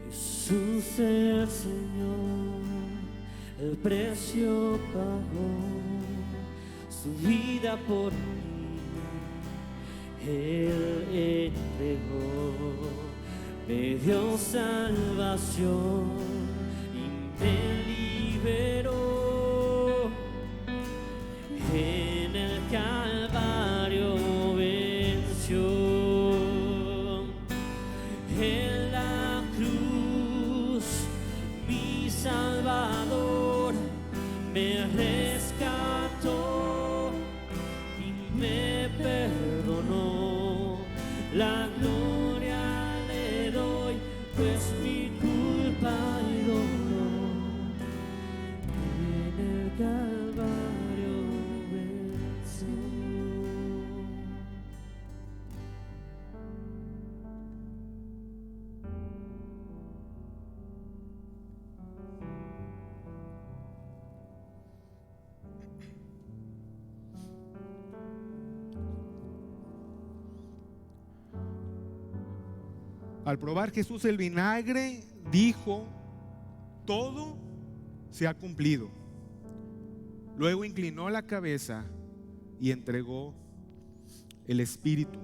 Jesús el Señor, el precio pagó, su vida por mí, Él entregó, me dio salvación y me liberó. En el Calvario venció. En la cruz, mi Salvador Al probar Jesús el vinagre, dijo: todo se ha cumplido. Luego inclinó la cabeza y entregó el espíritu.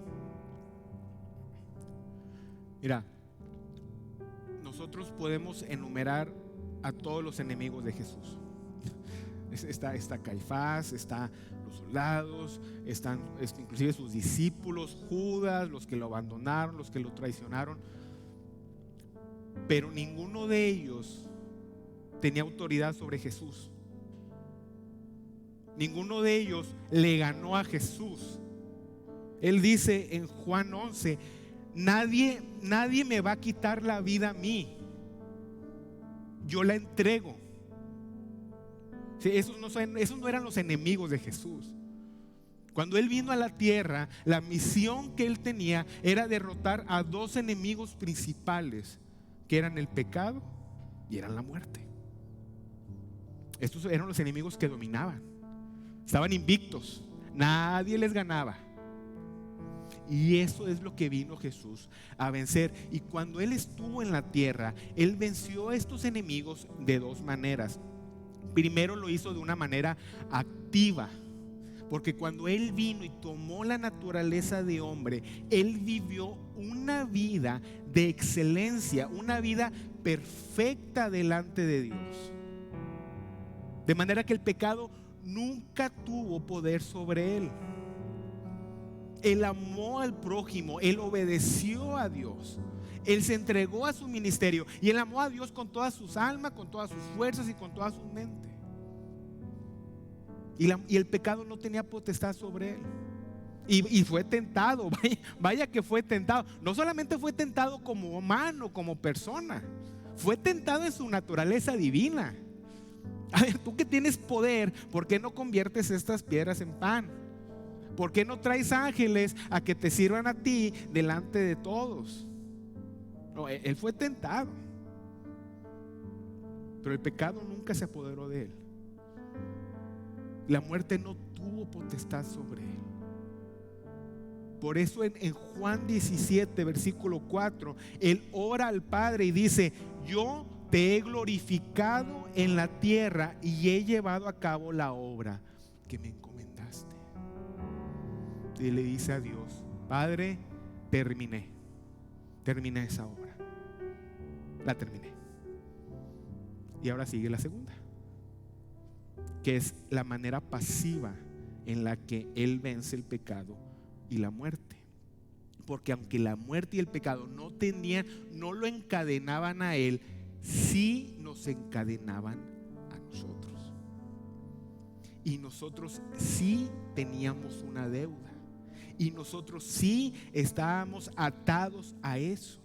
Mira, nosotros podemos enumerar a todos los enemigos de Jesús. Está Caifás, están los soldados, están inclusive sus discípulos, Judas, los que lo abandonaron, los que lo traicionaron. Pero ninguno de ellos tenía autoridad sobre Jesús. Ninguno de ellos le ganó a Jesús. Él dice en Juan 11: nadie me va a quitar la vida a mí, yo la entrego. Sí, esos no eran los enemigos de Jesús. Cuando Él vino a la tierra, la misión que Él tenía era derrotar a dos enemigos principales, que eran el pecado y eran la muerte. Estos eran los enemigos que dominaban. Estaban invictos, nadie les ganaba. Y eso es lo que vino Jesús a vencer. Y cuando Él estuvo en la tierra, Él venció a estos enemigos de dos maneras. Primero lo hizo de una manera activa, porque cuando Él vino y tomó la naturaleza de hombre, Él vivió una vida de excelencia, una vida perfecta delante de Dios. De manera que el pecado nunca tuvo poder sobre Él. Él amó al prójimo, Él obedeció a Dios, Él se entregó a su ministerio y Él amó a Dios con todas sus almas, con todas sus fuerzas y con toda su mente. Y el pecado no tenía potestad sobre Él. Y fue tentado, vaya que fue tentado. No solamente fue tentado como humano, como persona, fue tentado en su naturaleza divina. A ver, tú que tienes poder, ¿por qué no conviertes estas piedras en pan? ¿Por qué no traes ángeles a que te sirvan a ti delante de todos? No, Él fue tentado, pero el pecado nunca se apoderó de Él. La muerte no tuvo potestad sobre Él. Por eso en Juan 17, versículo 4, Él ora al Padre y dice: yo te he glorificado en la tierra y he llevado a cabo la obra que me encomendaste. Y le dice a Dios: Padre, terminé esa obra, la terminé. Y ahora sigue la segunda, que es la manera pasiva en la que Él vence el pecado y la muerte. Porque aunque la muerte y el pecado no lo encadenaban a Él, sí nos encadenaban a nosotros. Y nosotros sí teníamos una deuda. Y nosotros sí estábamos atados a eso.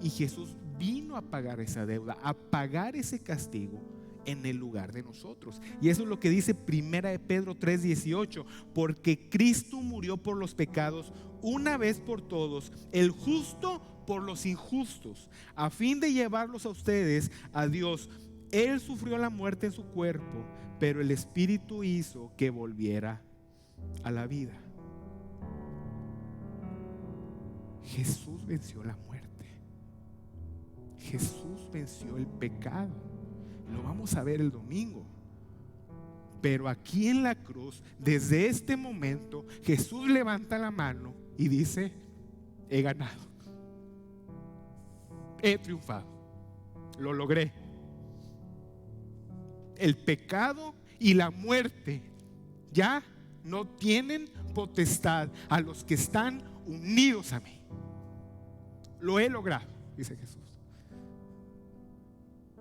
Y Jesús vino a pagar esa deuda, a pagar ese castigo en el lugar de nosotros. Y eso es lo que dice 1 Pedro 3:18: porque Cristo murió por los pecados una vez por todos, el justo por los injustos, a fin de llevarlos a ustedes a Dios. Él sufrió la muerte en su cuerpo, pero el Espíritu hizo que volviera a la vida. Jesús venció la muerte. Jesús venció el pecado. Lo vamos a ver el domingo. Pero aquí en la cruz, desde este momento, Jesús levanta la mano y dice: he ganado, he triunfado, lo logré. El pecado y la muerte ya no tienen potestad a los que están unidos a mí. Lo he logrado, dice Jesús.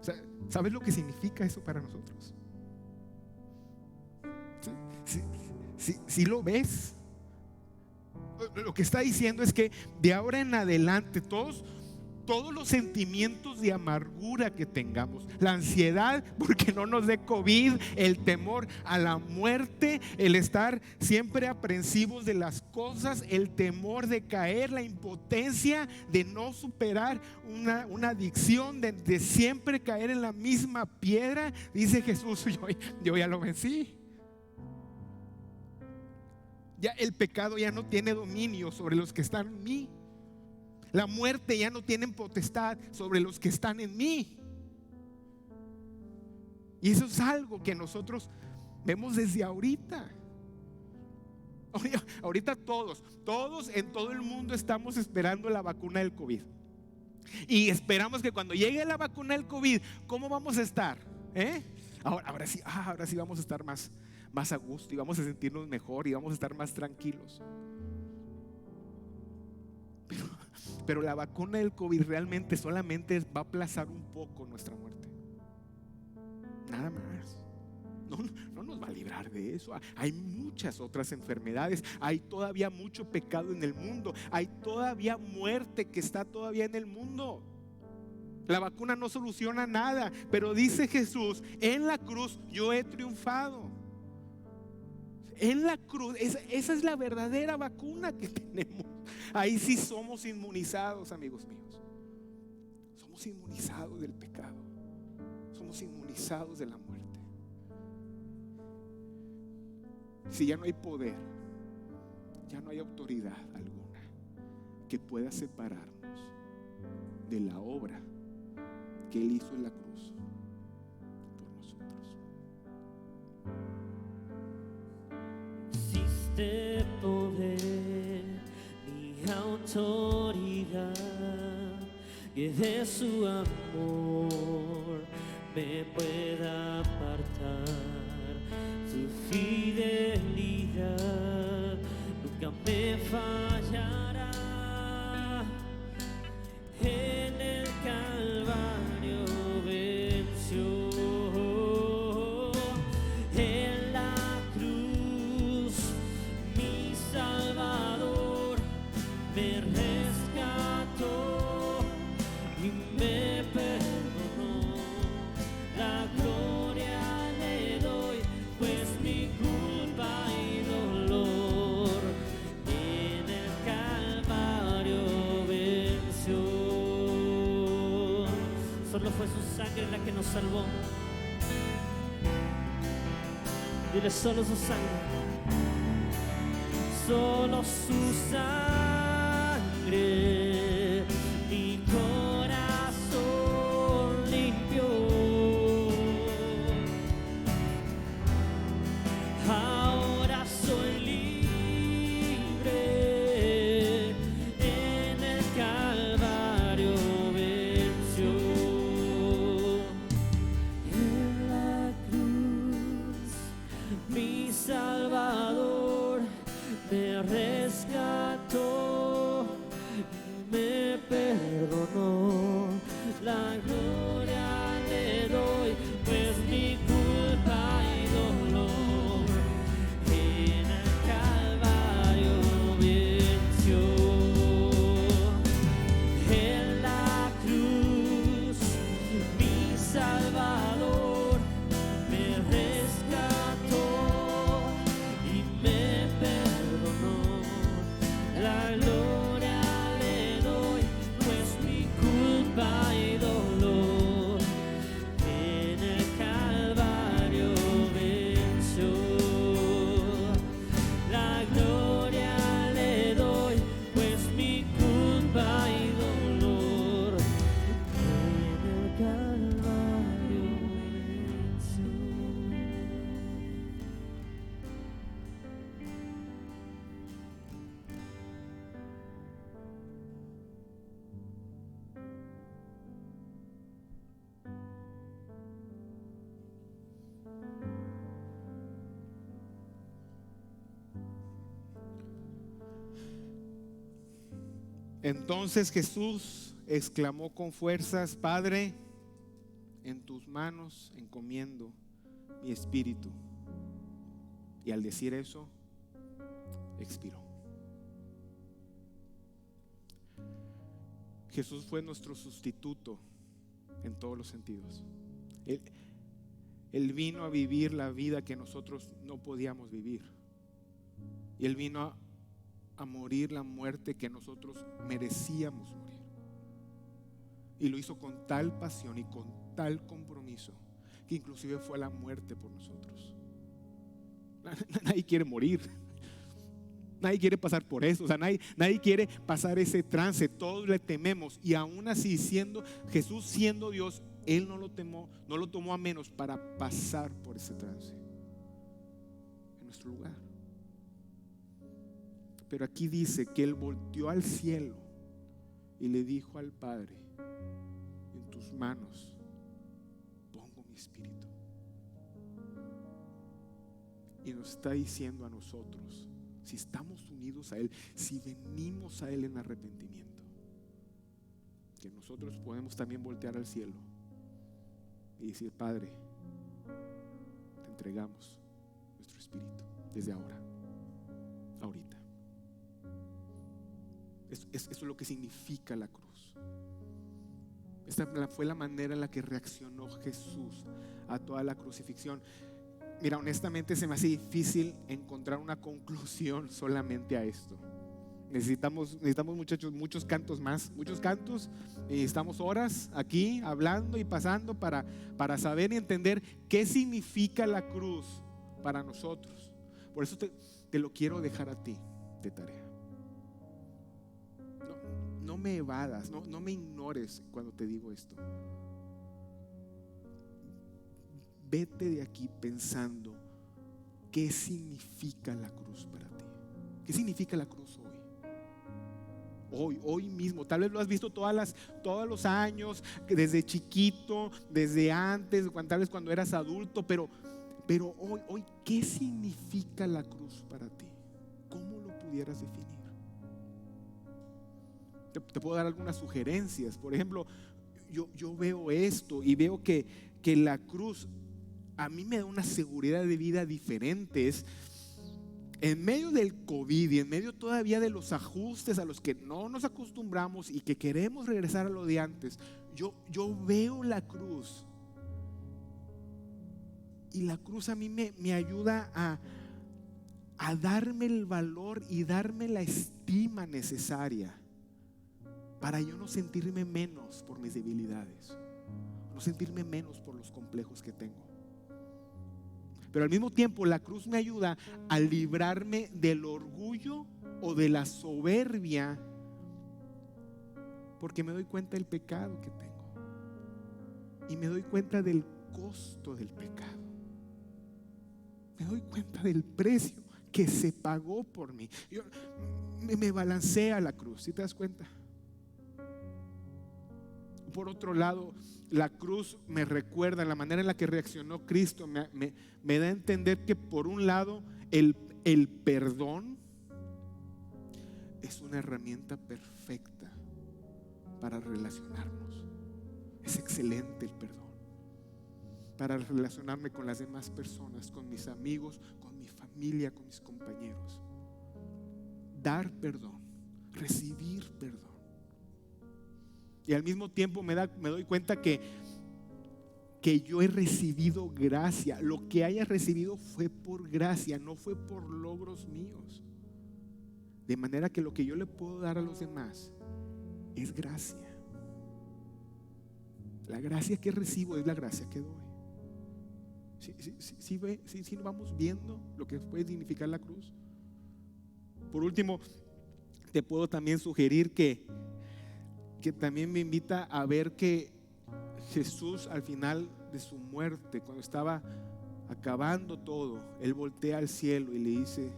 O sea, ¿sabes lo que significa eso para nosotros? Si lo ves, lo que está diciendo es que de ahora en adelante todos los sentimientos de amargura que tengamos, la ansiedad porque no nos dé COVID, el temor a la muerte, el estar siempre aprensivos de las cosas, el temor de caer, la impotencia de no superar una adicción, de siempre caer en la misma piedra, dice Jesús: yo ya lo vencí. Ya el pecado ya no tiene dominio sobre los que están en mí. La muerte ya no tiene potestad sobre los que están en mí. Y eso es algo que nosotros vemos desde ahorita. Ahorita todos en todo el mundo estamos esperando la vacuna del COVID. Y esperamos que cuando llegue la vacuna del COVID, ¿cómo vamos a estar? Ahora sí vamos a estar más a gusto y vamos a sentirnos mejor y vamos a estar más tranquilos. Pero la vacuna del COVID realmente solamente va a aplazar un poco nuestra muerte. Nada más. No nos va a librar de eso. Hay muchas otras enfermedades. Hay todavía mucho pecado en el mundo. Hay todavía muerte que está todavía en el mundo. La vacuna no soluciona nada, pero dice Jesús: en la cruz yo he triunfado. En la cruz, esa es la verdadera vacuna que tenemos. Ahí sí somos inmunizados, amigos míos. Somos inmunizados del pecado. Somos inmunizados de la muerte. Si ya no hay poder, ya no hay autoridad alguna que pueda separarnos de la obra que Él hizo en la cruz por nosotros. Existe poder y autoridad que de su amor me pueda apartar. Su fidelidad nunca me fallará. En el Calvario venció. En la cruz mi Salvador me rescató y me perdonó. La gloria le doy, pues mi culpa y dolor en el Calvario venció. Solo fue su sangre la que nos salvó. Dile: solo su sangre. Solo su sangre mi corazón limpió. Ahora soy libre. En el Calvario venció. En la cruz mi Salvador me rescató y me perdonó. La gloria le doy, pues mi culpa y dolor en el Calvario venció. En la cruz mi Salvador me rescató y me perdonó. La gloria le doy, pues mi culpa y dolor en el Calvario venció. La gloria le doy, pues mi culpa y dolor en el Calvario venció. Entonces Jesús exclamó con fuerzas: Padre, en tus manos encomiendo mi espíritu. Y al decir eso, expiró. Jesús fue nuestro sustituto en todos los sentidos. Él vino a vivir la vida que nosotros no podíamos vivir. Y Él vino a morir la muerte que nosotros merecíamos morir. Y lo hizo con tal pasión y con tal compromiso que inclusive fue a la muerte por nosotros. Nadie quiere morir. Nadie quiere pasar por eso, o sea, nadie quiere pasar ese trance, todos le tememos. Y aún así, Jesús siendo Dios, Él no lo tomó a menos para pasar por ese trance en nuestro lugar. Pero aquí dice que Él volteó al cielo y le dijo al Padre: en tus manos pongo mi espíritu. Y nos está diciendo a nosotros, si estamos unidos a Él, si venimos a Él en arrepentimiento, que nosotros podemos también voltear al cielo y decir: Padre, te entregamos nuestro espíritu desde ahora, ahorita. Eso es lo que significa la cruz. Esta fue la manera en la que reaccionó Jesús a toda la crucifixión. Mira, honestamente se me hace difícil encontrar una conclusión solamente a esto. Necesitamos, muchachos, muchos cantos más, muchos cantos. Necesitamos horas aquí hablando y pasando para saber y entender qué significa la cruz para nosotros. Por eso te lo quiero dejar a ti de tarea. No me evadas, no me ignores cuando te digo esto. Vete de aquí pensando qué significa la cruz para ti. ¿Qué significa la cruz hoy? Hoy mismo. Tal vez lo has visto todos los años, desde chiquito, desde antes, tal vez cuando eras adulto, pero hoy, ¿qué significa la cruz para ti? ¿Cómo lo pudieras definir? Te puedo dar algunas sugerencias. Por ejemplo, yo veo esto y veo que la cruz a mí me da una seguridad de vida diferentes. En medio del COVID y en medio todavía de los ajustes a los que no nos acostumbramos y que queremos regresar a lo de antes, yo veo la cruz. Y la cruz a mí me ayuda a darme el valor y darme la estima necesaria para yo no sentirme menos por mis debilidades, no sentirme menos por los complejos que tengo. Pero al mismo tiempo la cruz me ayuda a librarme del orgullo o de la soberbia, porque me doy cuenta del pecado que tengo y me doy cuenta del costo del pecado. Me doy cuenta del precio que se pagó por mí. Me balancea la cruz, ¿sí te das cuenta? Por otro lado, la cruz me recuerda la manera en la que reaccionó Cristo. Me da a entender que por un lado el perdón es una herramienta perfecta para relacionarnos. Es excelente el perdón para relacionarme con las demás personas, con mis amigos, con mi familia, con mis compañeros. Dar perdón, recibir perdón. Y al mismo tiempo me doy cuenta que yo he recibido gracia. Lo que haya recibido fue por gracia, no fue por logros míos. De manera que lo que yo le puedo dar a los demás es gracia. La gracia que recibo es la gracia que doy. ¿Sí vamos viendo lo que puede significar la cruz? Por último, te puedo también sugerir que también me invita a ver que Jesús, al final de su muerte, cuando estaba acabando todo, Él voltea al cielo y le dice: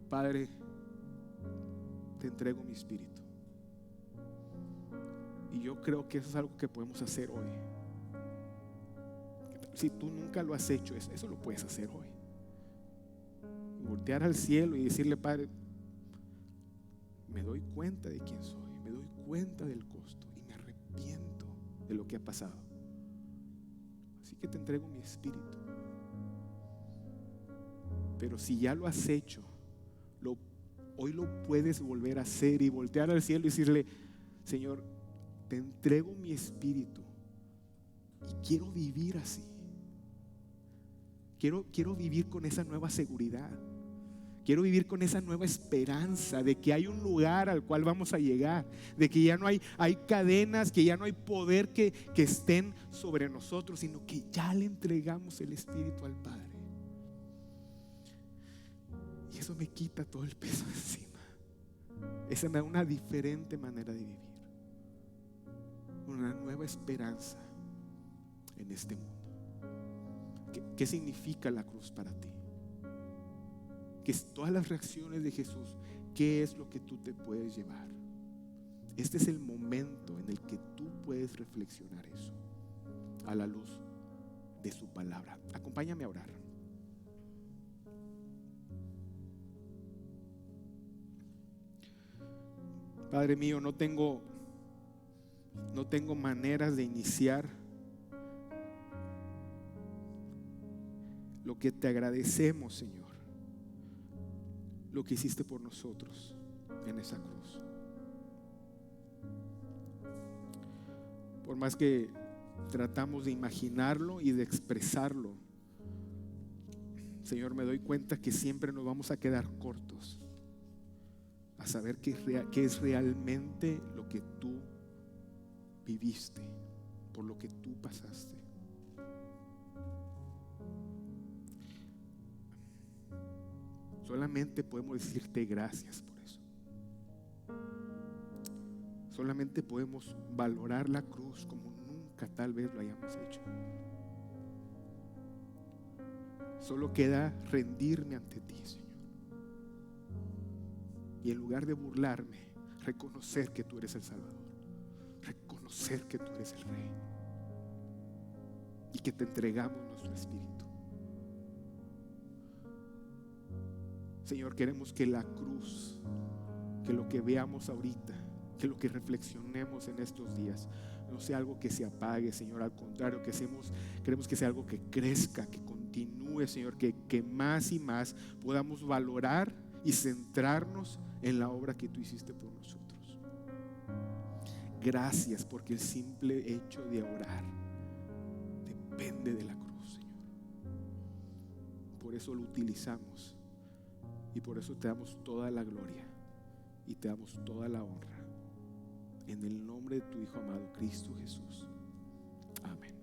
Padre, te entrego mi espíritu. Y yo creo que eso es algo que podemos hacer hoy. Si tú nunca lo has hecho, eso lo puedes hacer hoy. Voltear al cielo y decirle: Padre, me doy cuenta de quién soy, me doy cuenta del costo y me arrepiento de lo que ha pasado. Así que te entrego mi espíritu. Pero si ya lo has hecho, hoy lo puedes volver a hacer y voltear al cielo y decirle: Señor, te entrego mi espíritu y quiero vivir así. Quiero vivir con esa nueva seguridad. Quiero vivir con esa nueva esperanza de que hay un lugar al cual vamos a llegar, de que ya no hay cadenas, que ya no hay poder que estén sobre nosotros, sino que ya le entregamos el Espíritu al Padre. Y eso me quita todo el peso de encima. Esa me da una diferente manera de vivir, una nueva esperanza en este mundo. ¿Qué significa la cruz para ti? Que todas las reacciones de Jesús, ¿qué es lo que tú te puedes llevar? Este es el momento en el que tú puedes reflexionar eso a la luz de su palabra. Acompáñame a orar. Padre mío, no tengo maneras de iniciar lo que te agradecemos, Señor, lo que hiciste por nosotros en esa cruz. Por más que tratamos de imaginarlo y de expresarlo, Señor, me doy cuenta que siempre nos vamos a quedar cortos a saber qué es realmente lo que tú viviste, por lo que tú pasaste. Solamente podemos decirte gracias por eso. Solamente podemos valorar la cruz como nunca tal vez lo hayamos hecho. Solo queda rendirme ante ti, Señor. Y en lugar de burlarme, reconocer que tú eres el Salvador, reconocer que tú eres el Rey y que te entregamos nuestro espíritu. Señor, queremos que la cruz, que lo que veamos ahorita, que lo que reflexionemos en estos días, no sea algo que se apague, Señor. Al contrario, queremos que sea algo que crezca, que continúe, Señor, que más y más podamos valorar y centrarnos en la obra que tú hiciste por nosotros. Gracias, porque el simple hecho de orar depende de la cruz, Señor. Por eso lo utilizamos. Y por eso te damos toda la gloria y te damos toda la honra. En el nombre de tu Hijo amado, Cristo Jesús. Amén.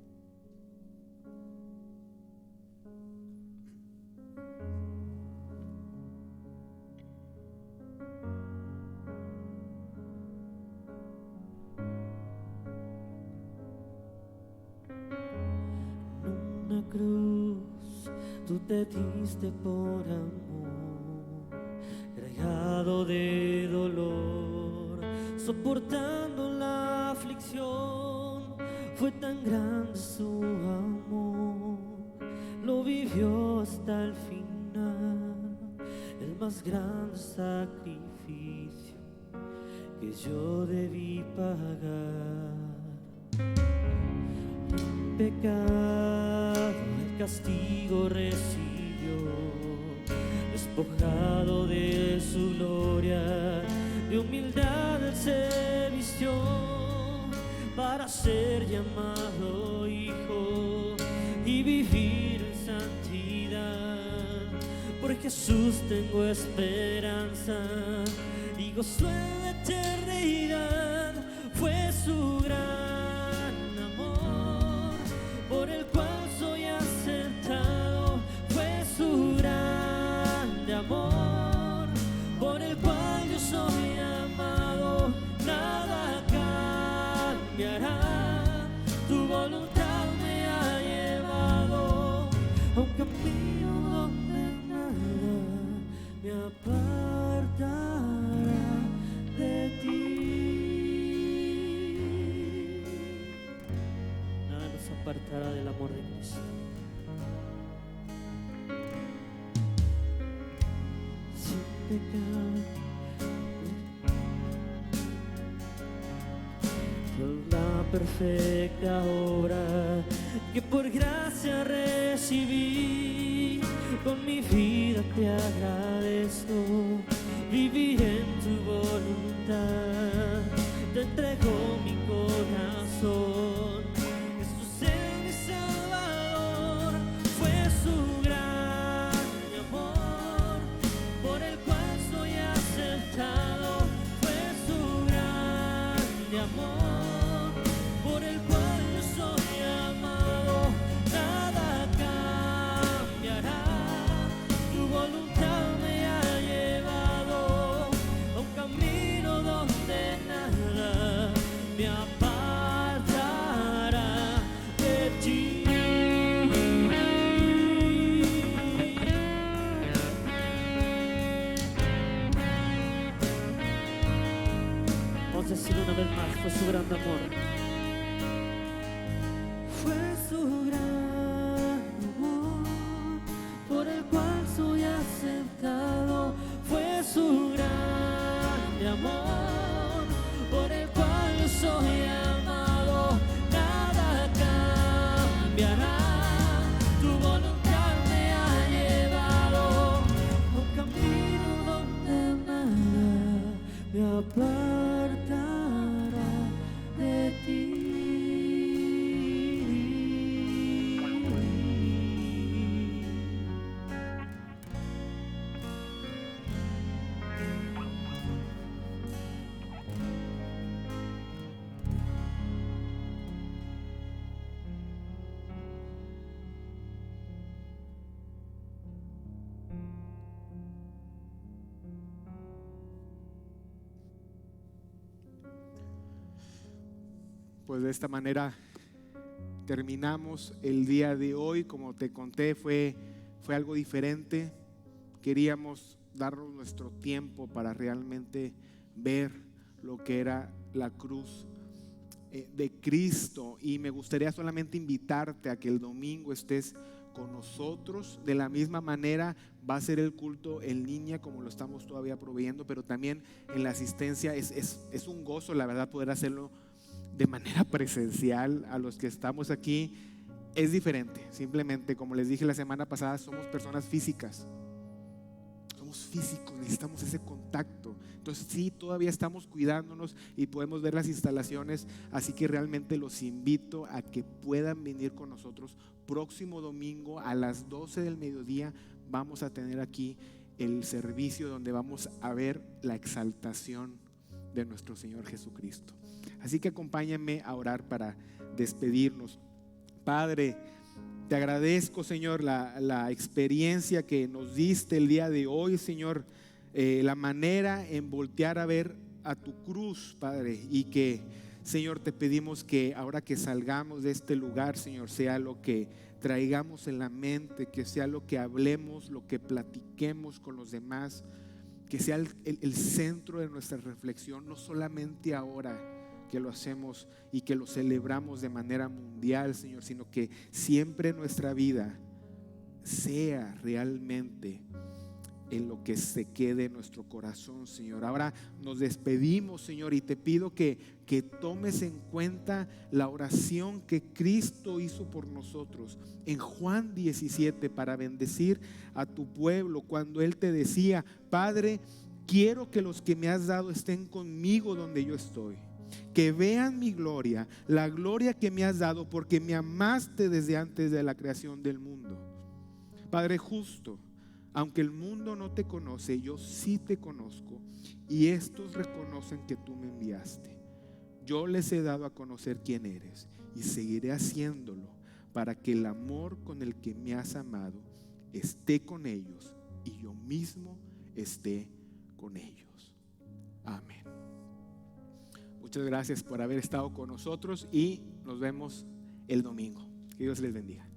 En una cruz tú te diste por amor, cargado de dolor, soportando la aflicción. Fue tan grande su amor, lo vivió hasta el final, el más grande sacrificio que yo debí pagar. En pecado el castigo recibió, despojado de su gloria, de humildad él se vistió para ser llamado hijo y vivir en santidad. Por Jesús tengo esperanza y gozo en la eternidad. Fue su gran amor por el cual soy aceptado. Fue su gran amor por el cual yo soy amado. Nada cambiará, tu voluntad me ha llevado a un camino donde nada me apartará de ti. Nada nos apartará del amor de Cristo. Por la perfecta obra que por gracia recibí, con mi vida te agradezco. Vivir en tu voluntad, te entrego mi corazón. Jesús es mi Salvador. Fue su gran amor por el cual soy aceptado. Fue su grande amor por el cual yo soy amado. Nada cambiará, tu voluntad me ha fue su gran amor. Fue su gran amor por el cual soy aceptado. Fue su gran amor por el cual yo soy amado. Nada cambiará. Tu voluntad me ha llevado a un camino donde nada me apartará de ti. Pues de esta manera terminamos el día de hoy. Como te conté, fue algo diferente. Queríamos darnos nuestro tiempo para realmente ver lo que era la cruz de Cristo, y me gustaría solamente invitarte a que el domingo estés con nosotros. De la misma manera va a ser el culto en línea, como lo estamos todavía proveyendo, pero también en la asistencia es un gozo, la verdad, poder hacerlo de manera presencial. A los que estamos aquí es diferente. Simplemente, como les dije la semana pasada, somos personas físicas, somos físicos, necesitamos ese contacto. Entonces sí, todavía estamos cuidándonos y podemos ver las instalaciones, así que realmente los invito a que puedan venir con nosotros. Próximo domingo a las 12 del mediodía vamos a tener aquí el servicio donde vamos a ver la exaltación de nuestro Señor Jesucristo. Así que acompáñenme a orar para despedirnos. Padre, te agradezco, Señor, la experiencia que nos diste el día de hoy, Señor, la manera en voltear a ver a tu cruz, Padre, y que, Señor, te pedimos que ahora que salgamos de este lugar, Señor, sea lo que traigamos en la mente, que sea lo que hablemos, lo que platiquemos con los demás, que sea el centro de nuestra reflexión, no solamente ahora que lo hacemos y que lo celebramos de manera mundial, Señor, sino que siempre nuestra vida sea realmente en lo que se quede en nuestro corazón, Señor. Ahora nos despedimos, Señor, y te pido que tomes en cuenta la oración que Cristo hizo por nosotros en Juan 17 para bendecir a tu pueblo, cuando Él te decía: Padre, quiero que los que me has dado estén conmigo donde yo estoy, que vean mi gloria, la gloria que me has dado, porque me amaste desde antes de la creación del mundo. Padre justo, aunque el mundo no te conoce, yo sí te conozco, y estos reconocen que tú me enviaste. Yo les he dado a conocer quién eres, y seguiré haciéndolo para que el amor con el que me has amado esté con ellos y yo mismo esté con ellos. Amén. Muchas gracias por haber estado con nosotros y nos vemos el domingo. Que Dios les bendiga.